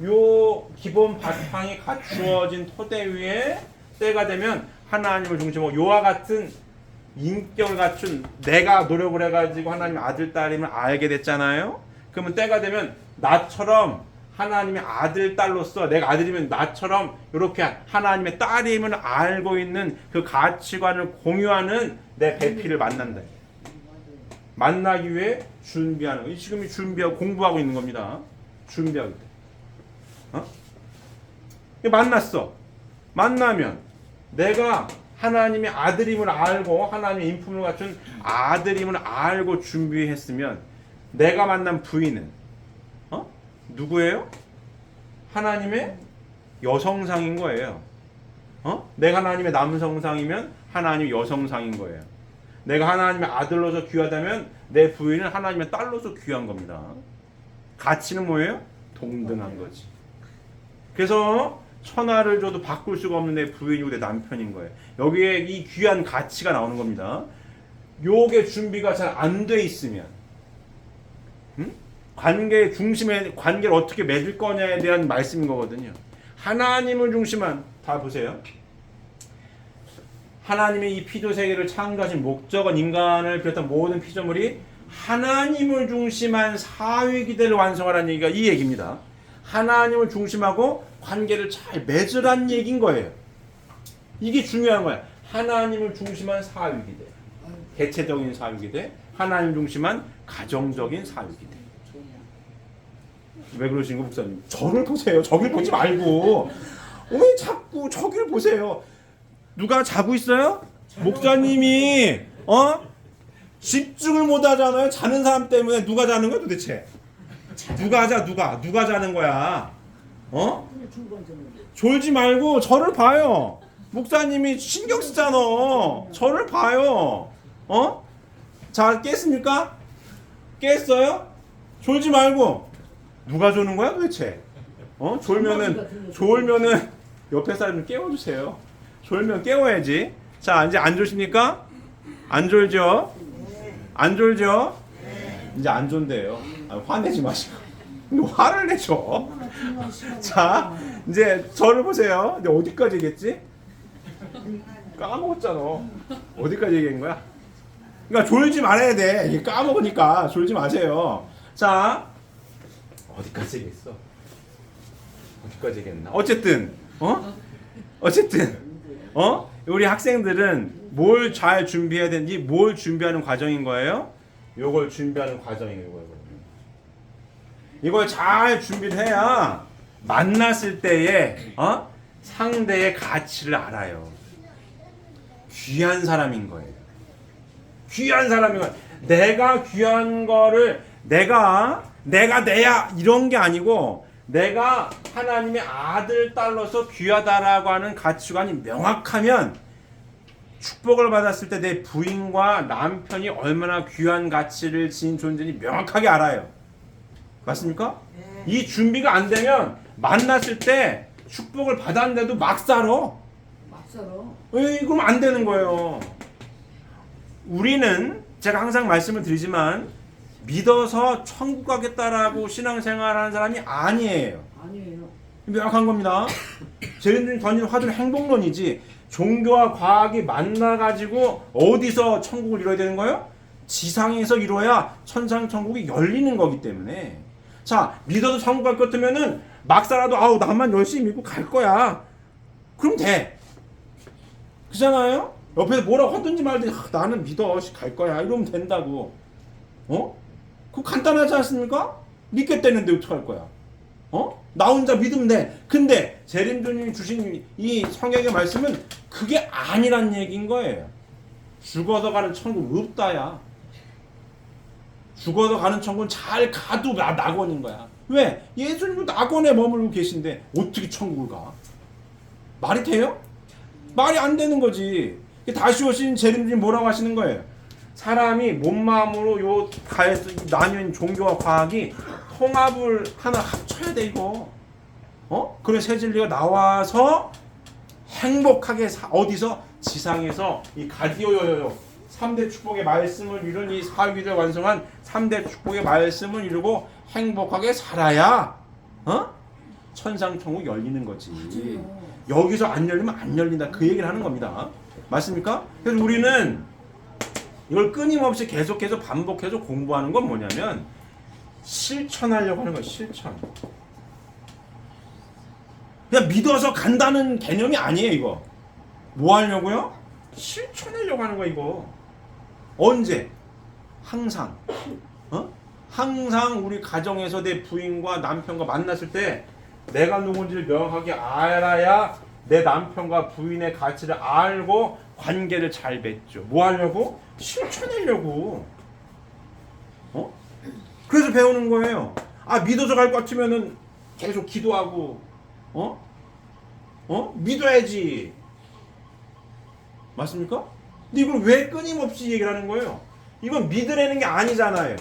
요 기본 바탕이 갖추어진 토대 위에 때가 되면 하나님을 중심으로 요와 같은 인격을 갖춘 내가 노력을 해가지고 하나님의 아들, 딸임을 알게 됐잖아요. 그러면 때가 되면 나처럼 하나님의 아들, 딸로서, 내가 아들이면 나처럼 이렇게 하나님의 딸임을 알고 있는 그 가치관을 공유하는 내 배필을 만난다. 만나기 위해 준비하는 거. 지금 준비하고 공부하고 있는 겁니다. 준비하고 있다. 만났어. 만나면 내가 하나님의 아들임을 알고 하나님의 인품을 갖춘 아들임을 알고 준비했으면 내가 만난 부인은 누구예요? 하나님의 여성상인 거예요. 내가 하나님의 남성상이면 하나님의 여성상인 거예요. 내가 하나님의 아들로서 귀하다면 내 부인은 하나님의 딸로서 귀한 겁니다. 가치는 뭐예요? 동등한 거지. 그래서 천하를 줘도 바꿀 수가 없는 내 부인이고 내 남편인 거예요. 여기에 이 귀한 가치가 나오는 겁니다. 요게 준비가 잘 안 돼 있으면 관계의 중심에 관계를 어떻게 맺을 거냐에 대한 말씀인 거거든요. 하나님을 중심한, 다 보세요. 하나님의 이 피조 세계를 창조하신 목적은 인간을 비롯한 모든 피조물이 하나님을 중심한 사회기대를 완성하라는 얘기가 이 얘기입니다. 하나님을 중심하고 관계를 잘 맺으라는 얘기인 거예요. 이게 중요한 거야. 하나님을 중심한 사회기대. 대체적인 사육이 돼? 하나님 중심한 가정적인 사육이 돼. 왜 그러시는 거 목사님? 저를 보세요. 저길 보지 말고 왜 자꾸 저길 보세요. 누가 자고 있어요? 목사님이 집중을 못 하잖아요. 자는 사람 때문에. 누가 자는 거야 도대체? 누가 자는 거야? 졸지 말고 저를 봐요. 목사님이 신경 쓰잖아. 저를 봐요. 자, 깼습니까? 깼어요? 졸지 말고. 누가 조는 거야 도대체? 졸면은 옆에 사람을 깨워주세요. 졸면 깨워야지. 자, 이제 안 졸십니까? 안 졸죠? 안 졸죠? 이제 안 존대요. 화내지 마시고. 화를 내죠. 자, 이제 저를 보세요. 근데 어디까지 얘기했지? 까먹었잖아. 어디까지 얘기한 거야? 그러니까 졸지 말아야 돼. 이게 까먹으니까 졸지 마세요. 자, 어디까지 얘기했어? 어디까지 얘기했나? 어쨌든 우리 학생들은 뭘 잘 준비해야 되는지, 뭘 준비하는 과정인 거예요? 요걸 준비하는 과정이에요. 이걸 잘 준비를 해야 만났을 때에 상대의 가치를 알아요. 귀한 사람인 거예요. 귀한 사람인 거예요. 내가 귀한 거를 내가 내야 이런 게 아니고, 내가 하나님의 아들 딸로서 귀하다라고 하는 가치관이 명확하면 축복을 받았을 때 내 부인과 남편이 얼마나 귀한 가치를 지닌 존재인지 명확하게 알아요. 맞습니까? 이 준비가 안 되면 만났을 때 축복을 받았는데도 막 살아. 그럼 안 되는 거예요. 우리는 제가 항상 말씀을 드리지만 믿어서 천국 가겠다라고 신앙생활하는 사람이 아니에요. 명확한 겁니다. 제일님 던진 화두는 행복론이지, 종교와 과학이 만나가지고 어디서 천국을 이뤄야 되는 거예요? 지상에서 이뤄야 천상 천국이 열리는 거기 때문에. 자, 믿어도 천국 갈 것 같으면은 막 살아도 나만 열심히 믿고 갈 거야. 그럼 돼. 그잖아요? 옆에서 뭐라고 하든지 말든지 나는 믿어 갈 거야 이러면 된다고. 그거 간단하지 않습니까? 믿겠다는데 어떡할 거야? 나 혼자 믿으면 돼. 근데 재림주님이 주신 이 성경의 말씀은 그게 아니란 얘기인 거예요. 죽어서 가는 천국 없다야. 죽어서 가는 천국은 잘 가도 낙원인 거야. 왜? 예수님은 낙원에 머물고 계신데 어떻게 천국을 가? 말이 돼요? 말이 안 되는 거지. 다시 오신 재림주님 뭐라고 하시는 거예요? 사람이 몸 마음으로 요 가에서 나뉜 종교와 과학이 통합을 하나 합쳐야 돼 이거. 그래 새 진리가 나와서 행복하게 어디서? 지상에서 이 가디오요요 3대 축복의 말씀을 이룬 이 사위를 완성한 3대 축복의 말씀을 이루고 행복하게 살아야 천상 천국 열리는 거지. 여기서 안 열리면 안 열린다 그 얘기를 하는 겁니다. 맞습니까? 그래서 우리는 이걸 끊임없이 계속해서 반복해서 공부하는 건 뭐냐면 실천하려고 하는 거예요. 실천. 그냥 믿어서 간다는 개념이 아니에요. 이거 뭐 하려고요? 실천하려고 하는 거예요. 이거 언제? 항상. 항상 우리 가정에서 내 부인과 남편과 만났을 때 내가 누군지를 명확하게 알아야 내 남편과 부인의 가치를 알고 관계를 잘 맺죠. 뭐 하려고? 실천하려고. 그래서 배우는 거예요. 믿어서 갈 것 같으면은 계속 기도하고, 믿어야지. 맞습니까? 근데 이걸 왜 끊임없이 얘기를 하는 거예요? 이건 믿으라는 게 아니잖아요.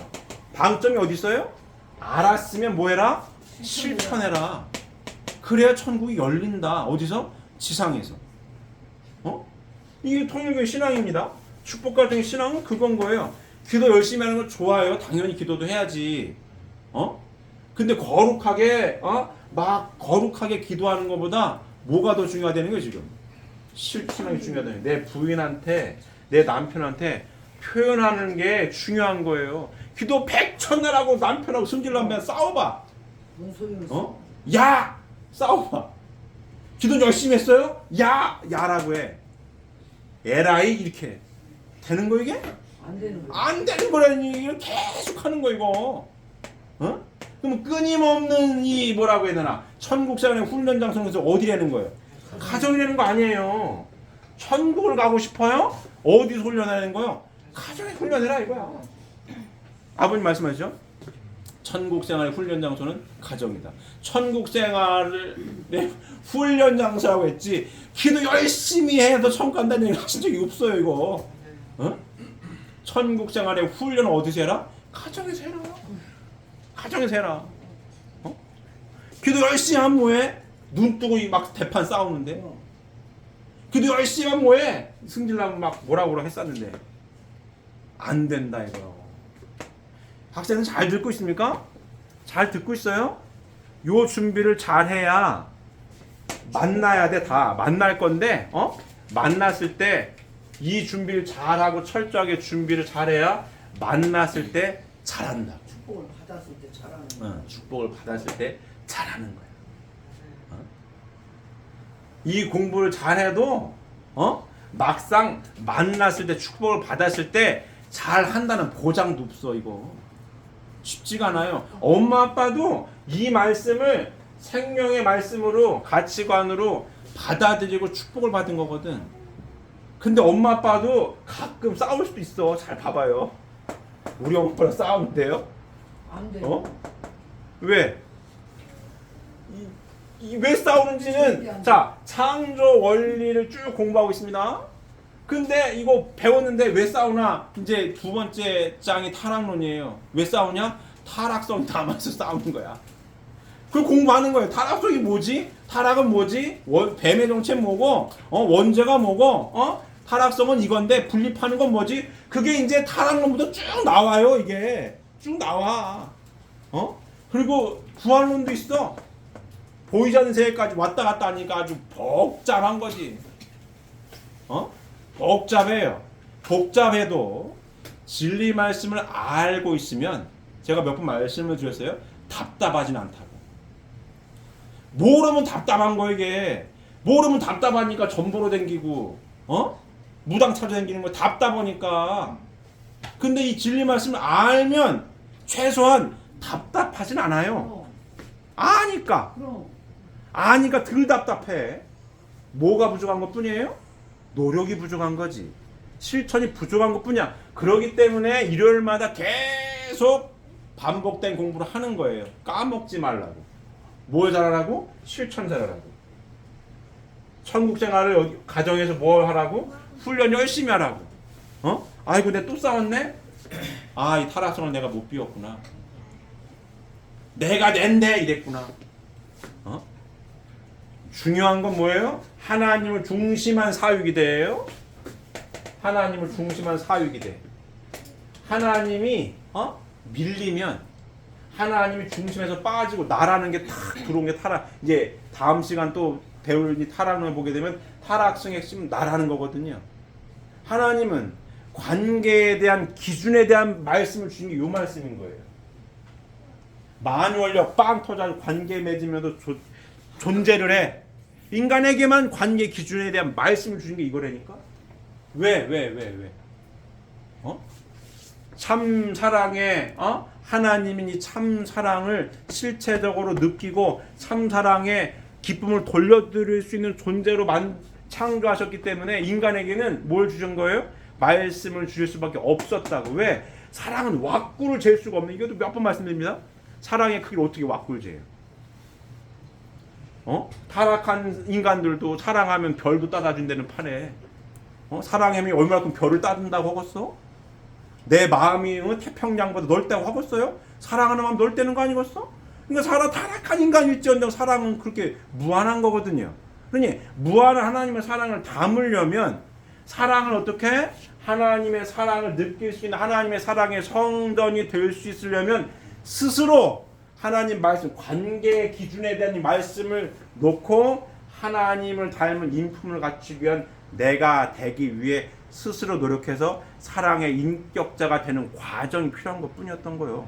방점이 어디 있어요? 알았으면 뭐 해라? 실천해라. 그래야 천국이 열린다. 어디서? 지상에서. 이게 통일교의 신앙입니다. 축복가정의 신앙은 그건 거예요. 기도 열심히 하는 건 좋아요. 당연히 기도도 해야지. 근데 거룩하게 막 거룩하게 기도하는 것보다 뭐가 더 중요하다는 거예요 지금? 실천하기 중요하다는 거예요. 내 부인한테 내 남편한테 표현하는 게 중요한 거예요. 기도 백천날 하고 남편하고 승질나면 싸워봐. 야! 싸워봐. 기도 열심히 했어요? 야라고 해. 에라이 이렇게. 되는 거 이게? 안 되는 거야. 안 되는 거라니. 이걸 계속 하는 거 이거. 어? 그럼 끊임없는 이 뭐라고 해야 되나? 천국생활의 훈련 장소에서 어디라는 거예요? 가정이라는 거 아니에요. 천국을 가고 싶어요? 어디서 훈련하는 거예요? 가정에 훈련해라 이거야. 아버님 말씀하시죠? 천국생활의 훈련 장소는 가정이다. 천국생활을 훈련 장소라고 했지. 기도 열심히 해서 천국 간다는 얘기 하신 적이 없어요 이거. 어? 천국생활의 훈련을 어디서 해라? 가정에서 해라. 가정에서 해라. 어? 기도 열심히 하면 뭐해? 눈 뜨고 막 대판 싸우는데. 기도 열심히 하면 뭐해? 승질나면 막 뭐라고 했었는데. 안 된다 이거. 학생은 잘 듣고 있습니까? 잘 듣고 있어요? 요 준비를 잘 해야 만나야 돼. 다 만날 건데 만났을 때 이 준비를 잘하고 철저하게 준비를 잘해야 만났을 때 잘한다. 축복을 받았을 때 잘하는 거야. 축복을 받았을 때 잘하는 거야. 이 공부를 잘해도 막상 만났을 때 축복을 받았을 때 잘한다는 보장도 없어 이거. 쉽지가 않아요. 엄마 아빠도 이 말씀을 생명의 말씀으로 가치관으로 받아들이고 축복을 받은 거거든. 근데 엄마 아빠도 가끔 싸울 수도 있어. 잘 봐봐요. 우리 엄마 아빠랑 싸우는데요. 안 돼. 왜? 왜 싸우는지는 자 창조 원리를 쭉 공부하고 있습니다. 근데 이거 배웠는데 왜 싸우나? 이제 두 번째 장이 타락론이에요. 왜 싸우냐? 타락성이 남아서 싸우는 거야. 그걸 공부하는 거예요. 타락성이 뭐지? 타락은 뭐지? 뱀의 정체는 뭐고? 원죄가 뭐고? 타락성은 이건데 분립하는 건 뭐지? 그게 이제 타락론부터 쭉 나와요. 이게 쭉 나와. 그리고 부활론도 있어. 보이지 않는 세계까지 왔다 갔다 하니까 아주 복잡한 거지. 복잡해요. 복잡해도 진리 말씀을 알고 있으면 제가 몇 번 말씀을 드렸어요. 답답하진 않다고. 모르면 답답한 거 이게. 모르면 답답하니까 전보로 댕기고 무당 찾아 댕기는 거 답답하니까. 근데 이 진리 말씀을 알면 최소한 답답하진 않아요. 아니까. 아니까 덜 답답해. 뭐가 부족한 것 뿐이에요? 노력이 부족한 거지. 실천이 부족한 것 뿐이야. 그렇기 때문에 일요일마다 계속 반복된 공부를 하는 거예요. 까먹지 말라고. 뭘 잘하라고? 실천 잘하라고. 천국 생활을 가정에서 뭘 하라고? 훈련 열심히 하라고. 아이고 내가 또 싸웠네? 아, 이 타락성을 내가 못 비웠구나. 내가 낸데 이랬구나. 중요한 건 뭐예요? 하나님을 중심한 사유기대예요. 하나님을 중심한 사유기대. 하나님이 밀리면 하나님이 중심에서 빠지고 나라는 게 탁 들어온 게 타락. 이제 다음 시간 또 배울 이 타락론을 보게 되면 타락성의 핵심은 나라는 거거든요. 하나님은 관계에 대한 기준에 대한 말씀을 주신 게 이 말씀인 거예요. 만원력 빵 터져 관계 맺으면서 존재를 해. 인간에게만 관계 기준에 대한 말씀을 주신 게 이거라니까. 왜? 참 사랑에 하나님이 참 사랑을 실체적으로 느끼고 참 사랑의 기쁨을 돌려드릴 수 있는 존재로 창조하셨기 때문에 인간에게는 뭘 주신 거예요? 말씀을 주실 수밖에 없었다고. 왜? 사랑은 왁구를 잴 수가 없는. 이것도 몇 번 말씀드립니다. 사랑의 크기를 어떻게 왁구를 재요? 타락한 인간들도 사랑하면 별도 따다준다는 판에 사랑하면 얼마큼 별을 따준다고 하겠어? 내 마음이 태평양보다 넓다고 하겠어요? 사랑하는 마음 넓다는 거 아니겠어? 그러니까 타락한 인간일지언정 사랑은 그렇게 무한한 거거든요. 그러니 무한한 하나님의 사랑을 담으려면 사랑을 어떻게? 하나님의 사랑을 느낄 수 있는 하나님의 사랑의 성전이 될 수 있으려면 스스로 하나님 말씀, 관계의 기준에 대한 말씀을 놓고 하나님을 닮은 인품을 갖추기 위한 내가 되기 위해 스스로 노력해서 사랑의 인격자가 되는 과정이 필요한 것 뿐이었던 거예요.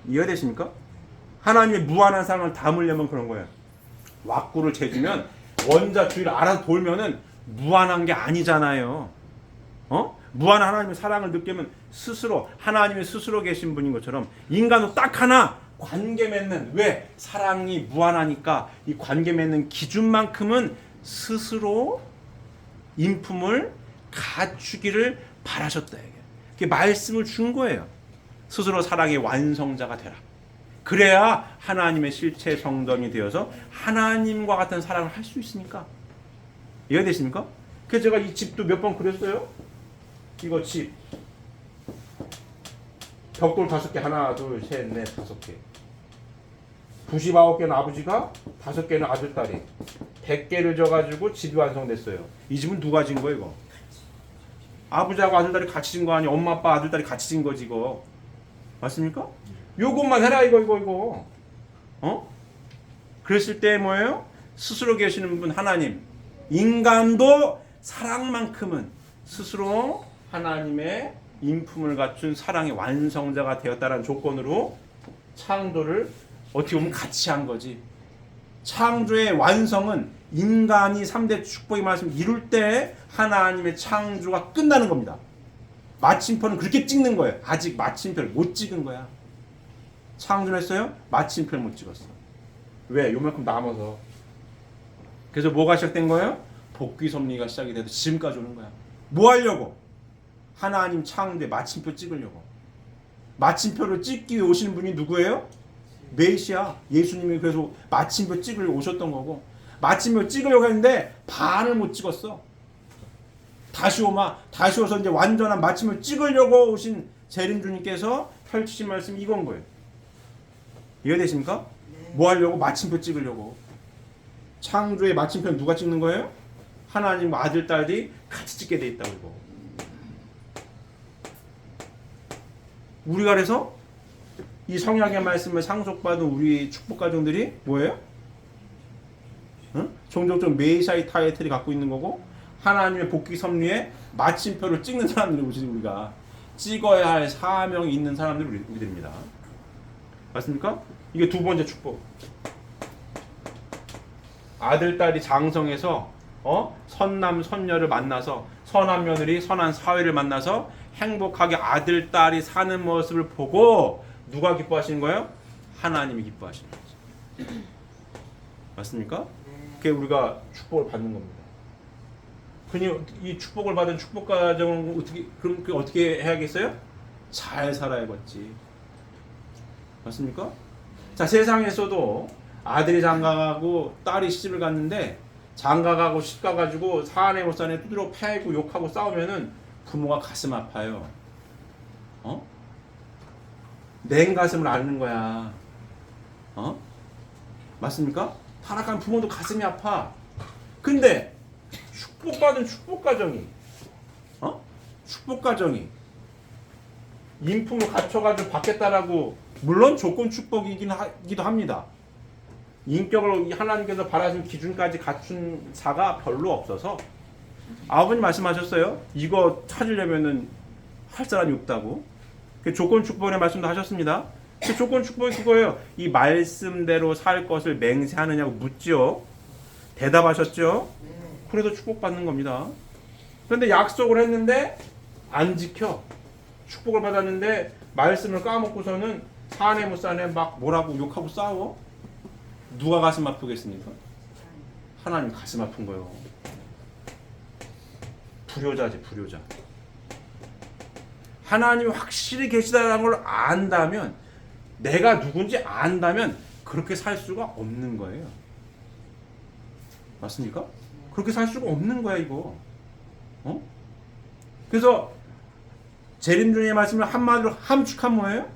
이해되십니까? 하나님의 무한한 사랑을 담으려면 그런 거예요. 왁구를 재주면 원자 주위를 알아서 돌면은 무한한 게 아니잖아요. 무한한 하나님의 사랑을 느끼면 스스로 하나님의 스스로 계신 분인 것처럼 인간도 딱 하나 관계 맺는, 왜? 사랑이 무한하니까 이 관계 맺는 기준만큼은 스스로 인품을 갖추기를 바라셨다. 이게 말씀을 준 거예요. 스스로 사랑의 완성자가 되라. 그래야 하나님의 실체 성전이 되어서 하나님과 같은 사랑을 할 수 있으니까. 이해되십니까? 그래서 제가 이 집도 몇 번 그렸어요. 이거 집 벽돌 5개, 하나 둘 셋 넷 5개, 99개는 아버지가, 5개는 아들 딸이 100개를 져가지고 집이 완성됐어요. 이 집은 누가 진 거예요? 이거 아버지하고 아들 딸이 같이 진 거 아니야? 엄마 아빠 아들 딸이 같이 진 거지 이거. 맞습니까? 요것만 해라 이거 그랬을 때 뭐예요? 스스로 계시는 분 하나님, 인간도 사랑만큼은 스스로 하나님의 인품을 갖춘 사랑의 완성자가 되었다는 조건으로 창조를 어떻게 보면 같이 한 거지. 창조의 완성은 인간이 3대 축복의 말씀을 이룰 때 하나님의 창조가 끝나는 겁니다. 마침표는 그렇게 찍는 거예요. 아직 마침표를 못 찍은 거야. 창조를 했어요? 마침표를 못 찍었어. 왜? 요만큼 남아서. 그래서 뭐가 시작된 거예요? 복귀 섭리가 시작이 돼서 지금까지 오는 거야. 뭐 하려고? 하나님 창조에 마침표 찍으려고. 마침표를 찍기 위해 오시는 분이 누구예요? 메시아. 예수님이 그래서 마침표 찍으려고 오셨던 거고, 마침표 찍으려고 했는데 반을 못 찍었어. 다시 오서 이제 완전한 마침표 찍으려고 오신 재림주님께서 펼치신 말씀이 이건 거예요. 이해되십니까? 네. 뭐 하려고? 마침표 찍으려고. 창조의 마침표는 누가 찍는 거예요? 하나님과 아들, 딸이 같이 찍게 돼 있다고. 이거. 우리가 그래서 이 성약의 말씀을 상속받은 우리 축복 가정들이 뭐예요? 응? 종종 메시아의 타이틀이 갖고 있는 거고, 하나님의 복귀 섭리에 마침표를 찍는 사람들이 우리가 찍어야 할 사명이 있는 사람들이 우리들입니다. 맞습니까? 이게 두 번째 축복. 아들, 딸이 장성해서 선남, 선녀를 만나서, 선한 며느리, 선한 사회를 만나서 행복하게 아들, 딸이 사는 모습을 보고 누가 기뻐하시는 거예요? 하나님이 기뻐하시는 거죠. 맞습니까? 그게 우리가 축복을 받는 겁니다. 그니 이 축복을 받은 축복 가정은 어떻게 해야겠어요? 잘 살아야겠지. 맞습니까? 자, 세상에서도 아들이 장가가고 딸이 시집을 갔는데 장가가고 시집가가지고 사내 못 사내 두드려 패고 욕하고 싸우면은 부모가 가슴 아파요. 냉 가슴을 앓는 거야. 맞습니까? 타락한 부모도 가슴이 아파. 근데 축복받은 축복가정이 축복가정이 인품을 갖춰가지고 받겠다라고, 물론 조건 축복이기도 합니다. 인격을 하나님께서 바라시는 기준까지 갖춘 사가 별로 없어서 아버님 말씀하셨어요. 이거 찾으려면은 할 사람이 없다고. 그 조건 축복의 말씀도 하셨습니다. 그 조건 축복이 그거예요. 이 말씀대로 살 것을 맹세하느냐고 묻죠. 대답하셨죠. 그래도 축복받는 겁니다. 그런데 약속을 했는데 안 지켜. 축복을 받았는데 말씀을 까먹고서는 사내 못 사내 막 뭐라고 욕하고 싸워. 누가 가슴 아프겠습니까? 하나님 가슴 아픈 거예요. 불효자지, 불효자. 하나님이 확실히 계시다는 걸 안다면, 내가 누군지 안다면 그렇게 살 수가 없는 거예요. 맞습니까? 그렇게 살 수가 없는 거야 이거. 그래서 재림주님의 말씀을 한마디로 함축한 뭐예요?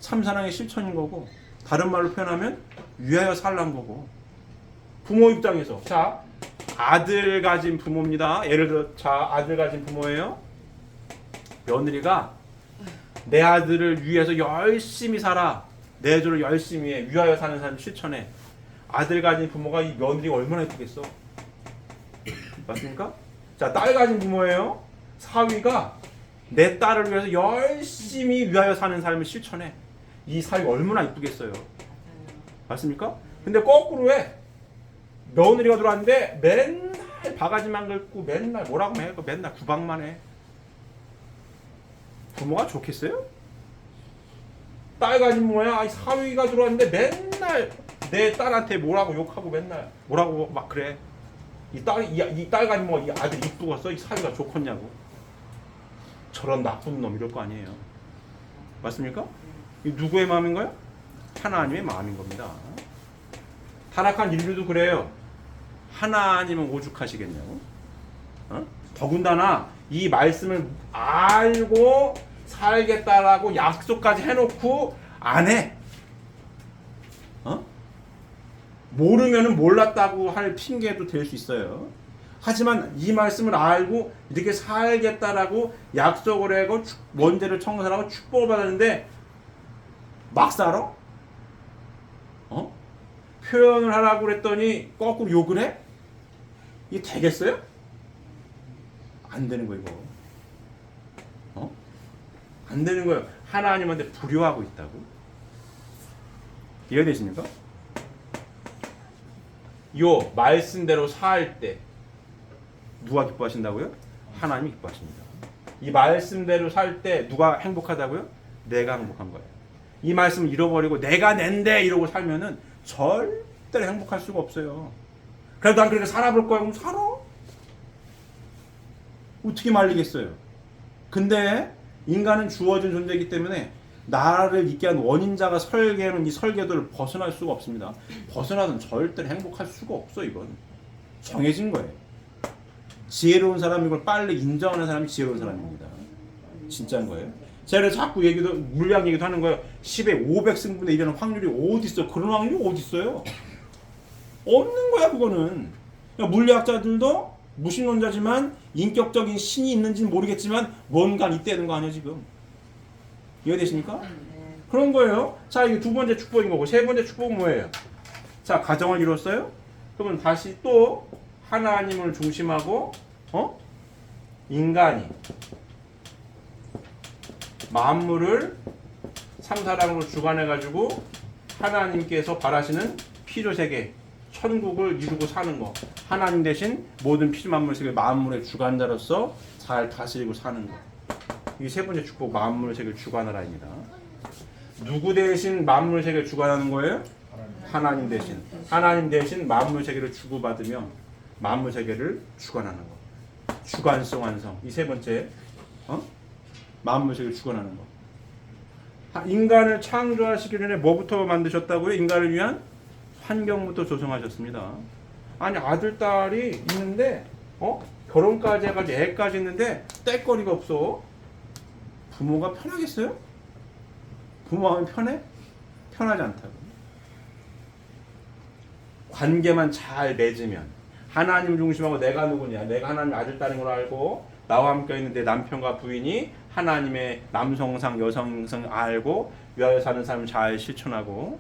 참사랑의 실천인 거고, 다른 말로 표현하면 위하여 살란 거고. 부모 입장에서, 자, 아들 가진 부모입니다. 예를 들어, 자, 아들 가진 부모예요. 며느리가 내 아들을 위해서 열심히 살아, 내 아들을 열심히 해, 위하여 사는 삶 실천해. 아들 가진 부모가 이 며느리가 얼마나 예쁘겠어. 맞습니까? 자, 딸 가진 부모예요. 사위가 내 딸을 위해서 열심히 위하여 사는 삶을 실천해. 이 사위 얼마나 이쁘겠어요. 맞습니까? 근데 거꾸로 해. 며느리가 들어왔는데 맨날 바가지만 긁고 맨날 뭐라고 해. 맨날 구박만 해. 부모가 좋겠어요? 딸까지 뭐야? 아이 사위가 들어왔는데 맨날 내 딸한테 뭐라고 욕하고 맨날 뭐라고 막 그래. 이 딸까지 뭐 이 아들 이쁘겠어? 이 사위가 좋겠냐고. 저런 나쁜 놈 이럴 거 아니에요. 맞습니까? 이 누구의 마음인가요? 하나님의 마음인 겁니다. 타락한 인류도 그래요. 하나님은 오죽하시겠냐고. 어? 더군다나 이 말씀을 알고 살겠다라고 약속까지 해놓고 안 해. 어? 모르면은 몰랐다고 할 핑계도 될 수 있어요. 하지만 이 말씀을 알고 이렇게 살겠다라고 약속을 하고 원죄를 청산하고 축복을 받았는데 막 살아? 어? 표현을 하라고 그랬더니 거꾸로 욕을 해? 이게 되겠어요? 안 되는 거 이거. 어? 안 되는 거예요. 하나님한테 불효하고 있다고. 이해되십니까? 요 말씀대로 살 때 누가 기뻐하신다고요? 하나님이 기뻐하십니다. 이 말씀대로 살 때 누가 행복하다고요? 내가 행복한 거예요. 이 말씀을 잃어버리고 내가 낸데 이러고 살면은 절대로 행복할 수가 없어요. 그래도 난 그렇게 살아볼 거야. 그럼 살아. 어떻게 말리겠어요? 근데 인간은 주어진 존재이기 때문에 나를 있게 한 원인자가 설계하는 이 설계도를 벗어날 수가 없습니다. 벗어나든 절대로 행복할 수가 없어. 이건 정해진 거예요. 지혜로운 사람이 이걸 빨리 인정하는 사람이 지혜로운 사람입니다. 진짜인 거예요. 제가 자꾸 물리학 얘기도 하는 거예요. 10에 500승분의 1이라는 확률이 어디 있어? 그런 확률이 어디 있어요? 없는 거야 그거는. 그러니까 물리학자들도 무신론자지만 인격적인 신이 있는지는 모르겠지만 뭔가 있다는 거 아니에요 지금. 이해되십니까? 그런 거예요. 자, 이게 두 번째 축복인 거고 세 번째 축복은 뭐예요? 자, 가정을 이뤘어요? 그러면 다시 또 하나님을 중심하고 인간이 만물을 삼사랑으로 주관해가지고 하나님께서 바라시는 피조세계 천국을 이루고 사는 거. 하나님 대신 모든 피조 만물 세계 만물의 주관자로서 잘 다스리고 사는 거. 이 세 번째 축복 만물 세계를 주관하라입니다. 누구 대신 만물 세계를 주관하는 거예요? 하나님 대신. 하나님 대신 만물 세계를 주고받으며 만물 세계를 주관하는 거. 주관성 완성. 이 세 번째 만물 세계를 주관하는 거. 인간을 창조하시기 전에 뭐부터 만드셨다고요? 인간을 위한 환경부터 조성하셨습니다. 아니 아들 딸이 있는데 결혼까지 해가지고 애까지 있는데 뗄거리가 없어. 부모가 편하겠어요? 부모 마음이 편해? 편하지 않다고. 관계만 잘 맺으면 하나님 중심하고 내가 누구냐, 내가 하나님 아들 딸인 걸 알고 나와 함께 있는 내 남편과 부인이 하나님의 남성상 여성상 알고 위하여 사는 삶을 잘 실천하고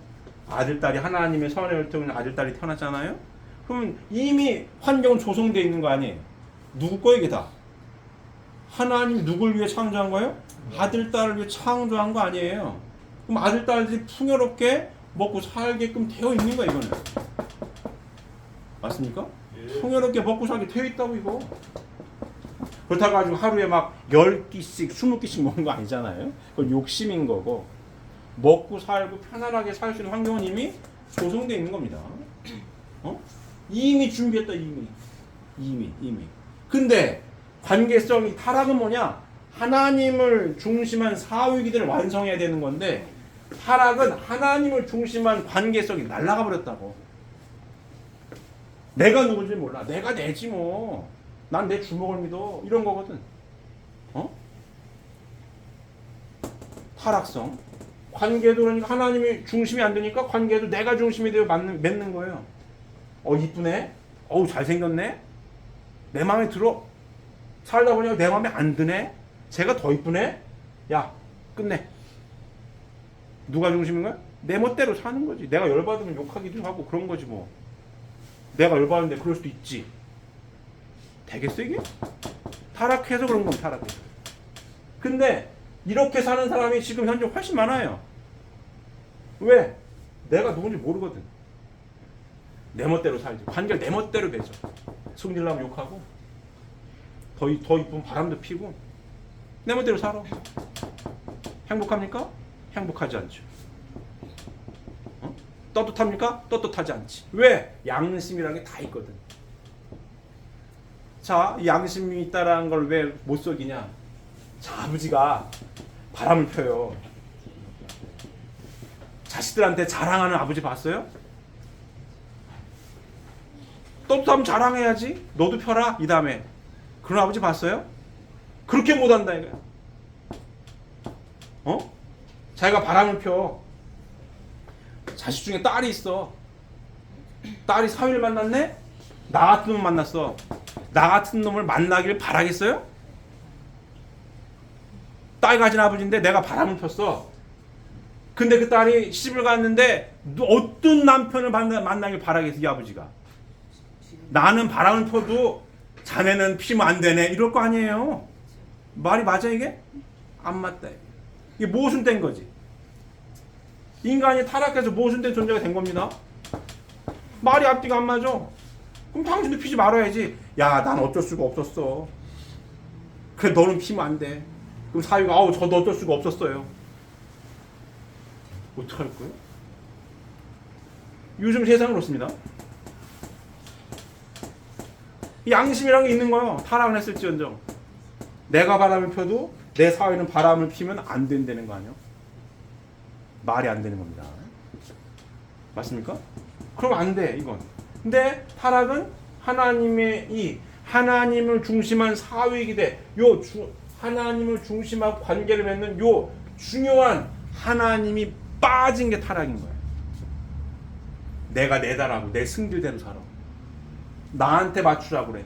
아들 딸이 하나님의 선의 혈통인 아들 딸이 태어났잖아요. 그러면 이미 환경은 조성되어 있는 거 아니에요? 누구 거 이게 다? 하나님 누굴 위해 창조한 거예요? 아들 딸을 위해 창조한 거 아니에요? 그럼 아들 딸들이 풍요롭게 먹고 살게끔 되어 있는 거야 이거는. 맞습니까? 풍요롭게 먹고 살게 되어 있다고 이거. 그렇다고 가지고 하루에 막 10끼씩 20끼씩 먹는 거 아니잖아요. 그건 욕심인 거고 먹고 살고 편안하게 살 수 있는 환경은 이미 조성되어 있는 겁니다. 이미 준비했다 이미. 근데 관계성이 타락은 뭐냐? 하나님을 중심한 사후기들을 완성해야 되는 건데 타락은 하나님을 중심한 관계성이 날아가 버렸다고. 내가 누군지 몰라. 내가 내지 뭐. 난 내 주먹을 믿어. 이런 거거든. 타락성. 관계도 그러니까 하나님이 중심이 안 되니까 관계도 내가 중심이 되어 맺는 거예요. 이쁘네. 잘생겼네. 내 마음에 들어. 살다 보니까 내 마음에 안 드네. 쟤가 더 이쁘네. 야, 끝내. 누가 중심인 거야? 내 멋대로 사는 거지. 내가 열받으면 욕하기도 하고 그런 거지 뭐. 내가 열받는데 그럴 수도 있지. 되겠어 이게? 타락해서 그런 건 타락해서. 근데 이렇게 사는 사람이 지금 현재 훨씬 많아요. 왜? 내가 누군지 모르거든. 내 멋대로 살지. 관계를 내 멋대로 맺어. 승질나면 욕하고 더 이쁜 바람도 피고 내 멋대로 살아. 행복합니까? 행복하지 않죠. 어? 떳떳합니까? 떳떳하지 않지. 왜? 양심이라는 게 다 있거든. 자, 이 양심이 있다라는 걸 왜 못 속이냐? 자, 아버지가 바람을 펴요. 자식들한테 자랑하는 아버지 봤어요? 떳떳하면 자랑해야지. 너도 펴라. 이 다음에 그런 아버지 봤어요? 그렇게 못한다 이거야. 어? 자기가 바람을 펴. 자식 중에 딸이 있어. 딸이 사위를 만났네? 나 같은 놈 만났어. 나 같은 놈을 만나길 바라겠어요? 딸 가진 아버지인데 내가 바람을 폈어. 근데 그 딸이 시집을 갔는데 어떤 남편을 만나길 바라겠어 이 아버지가. 나는 바람을 펴도 자네는 피면 안 되네 이럴 거 아니에요. 말이 맞아 이게? 안 맞다. 이게 모순된 거지. 인간이 타락해서 모순된 존재가 된 겁니다. 말이 앞뒤가 안 맞아. 그럼 당신도 피지 말아야지. 야, 난 어쩔 수가 없었어. 그래, 너는 피면 안 돼. 그럼 사위가 아우 저도 어쩔 수가 없었어요. 어떡할 거예요? 요즘 세상은 그렇습니다. 양심이라는 게 있는 거예요. 타락을 했을지언정. 내가 바람을 펴도 내 사위는 바람을 피면 안 된다는 거 아니에요? 말이 안 되는 겁니다. 맞습니까? 그럼 안 돼, 이건. 근데 타락은 하나님을 중심한 사회이기 하나님을 중심하고 관계를 맺는 요 중요한 하나님이 빠진 게 타락인 거예요. 내가 내다라고 내 승질대로 살아. 나한테 맞추라고 그래.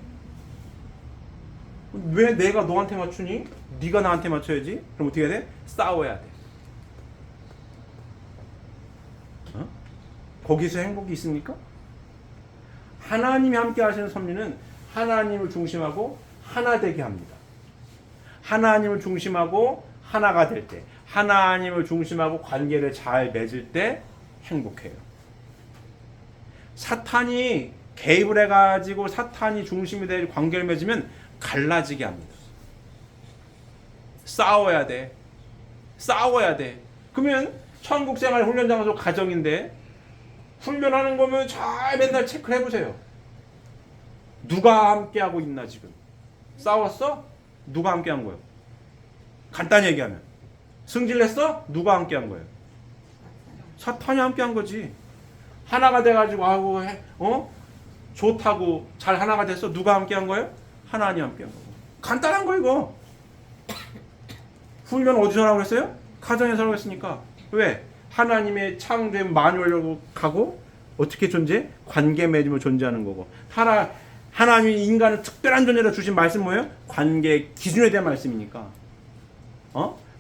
왜 내가 너한테 맞추니? 네가 나한테 맞춰야지. 그럼 어떻게 해야 돼? 싸워야 돼. 어? 거기서 행복이 있습니까? 하나님이 함께 하시는 섭리는 하나님을 중심하고 하나 되게 합니다. 하나님을 중심하고 하나가 될 때, 하나님을 중심하고 관계를 잘 맺을 때 행복해요. 사탄이 개입을 해가지고 사탄이 중심이 될 관계를 맺으면 갈라지게 합니다. 싸워야 돼. 싸워야 돼. 그러면 천국생활 훈련장소 가정인데 훈련하는 거면 잘 맨날 체크를 해보세요. 누가 함께하고 있나 지금? 싸웠어? 누가 함께한 거예요? 간단히 얘기하면 승질냈어? 누가 함께한 거예요? 사탄이 함께한 거지. 하나가 돼가지고 좋다고 잘 하나가 됐어? 누가 함께한 거예요? 하나님 함께한 거고. 간단한 거 이거. 훈련 어디서 하라고 했어요? 가정에서 하라고 했으니까. 왜? 하나님의 창조의 마뉴얼로 가고 어떻게 존재? 관계 맺으며 존재하는 거고. 하나님이 인간을 특별한 존재로 주신 말씀 뭐예요? 관계 기준에 대한 말씀이니까.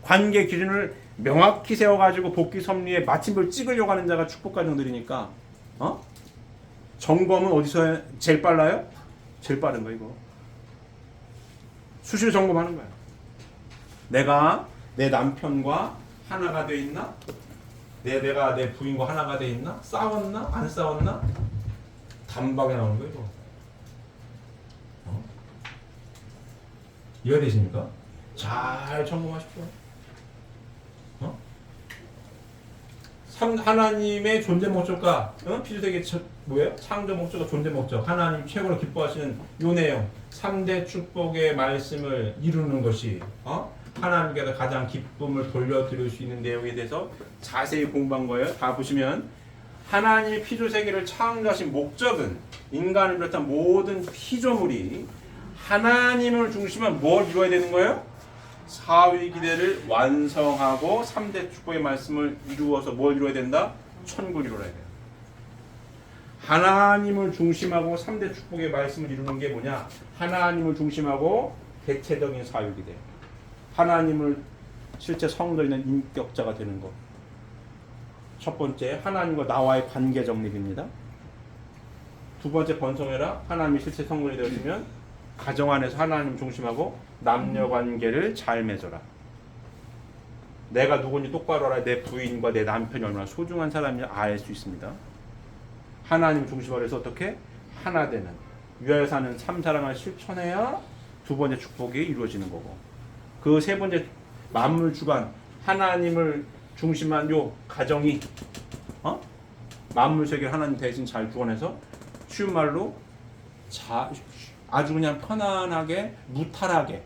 관계 기준을 명확히 세워가지고 복귀 섭리에 마침표를 찍으려고 하는 자가 축복 가정들이니까. 점검은 어디서 제일 빨라요? 제일 빠른 거 이거. 수시로 점검하는 거야. 내가 내 남편과 하나가 돼 있나? 내가 내 부인과 하나가 돼 있나? 싸웠나? 안 싸웠나? 단박에 나오는 거 이거. 이해되십니까? 잘 점검하십시오. 하나님의 존재 목적과 피조세계 뭐예요? 창조 목적과 존재 목적. 하나님 최고로 기뻐하시는 요 내용 3대 축복의 말씀을 이루는 것이 하나님께서 가장 기쁨을 돌려드릴 수 있는 내용에 대해서 자세히 공부한 거예요. 다 보시면 하나님의 피조세계를 창조하신 목적은 인간을 비롯한 모든 피조물이 하나님을 중심한 뭘 이루어야 되는 거예요? 사위 기대를 완성하고 3대 축복의 말씀을 이루어서 뭘 이루어야 된다? 천국을 이루어야 돼요. 하나님을 중심하고 3대 축복의 말씀을 이루는 게 뭐냐? 하나님을 중심하고 대체적인 사위 기대. 하나님을 실제 성도 있는 인격자가 되는 것. 첫 번째, 하나님과 나와의 관계 정립입니다. 두 번째, 번성해라. 하나님이 실제 성도이 되어지면 가정 안에서 하나님 중심하고 남녀 관계를 잘 맺어라. 내가 누군지 똑바로 알아야 내 부인과 내 남편이 얼마나 소중한 사람인지 알 수 있습니다. 하나님 중심으로 해서 어떻게? 하나 되는 위하여 사는 참 사랑을 실천해야 두 번째 축복이 이루어지는 거고. 그 세 번째 만물 주관 하나님을 중심한 요 가정이 만물 세계를 하나님 대신 잘 구원해서 쉬운 말로 아주 그냥 편안하게 무탈하게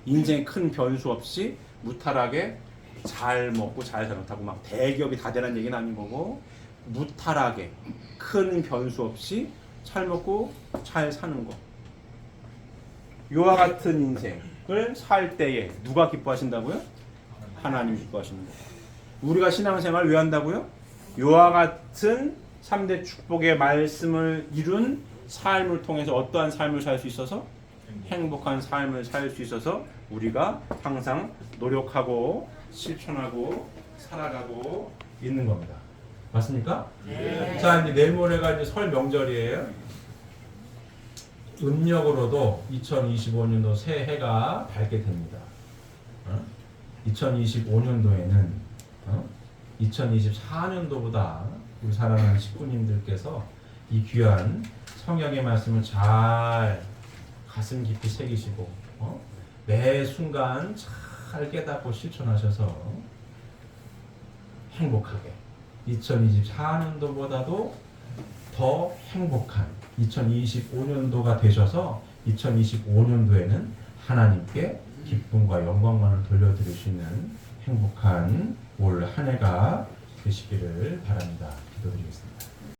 인생에 큰 변수 없이 무탈하게 잘 먹고 잘 살았다고 막 대기업이 다 되는 얘기는 아닌 거고 무탈하게 큰 변수 없이 잘 먹고 잘 사는 거. 이와 같은 인생을 살 때에 누가 기뻐하신다고요? 하나님 기뻐하시는 거. 우리가 신앙생활 왜 한다고요? 이와 같은 3대 축복의 말씀을 이룬 삶을 통해서 어떠한 삶을 살 수 있어서 행복한 삶을 살 수 있어서 우리가 항상 노력하고 실천하고 살아가고 있는 겁니다. 맞습니까? 네. 자, 이제 내일 모레가 이제 설 명절이에요. 음력으로도 2025년도 새해가 밝게 됩니다. 2025년도에는 2024년도보다 우리 사랑하는 식구님들께서 이 귀한 성경의 말씀을 잘 가슴 깊이 새기시고 매 순간 잘 깨닫고 실천하셔서 행복하게 2024년도보다도 더 행복한 2025년도가 되셔서 2025년도에는 하나님께 기쁨과 영광만을 돌려드릴 수 있는 행복한 올 한 해가 되시기를 바랍니다. 기도드리겠습니다.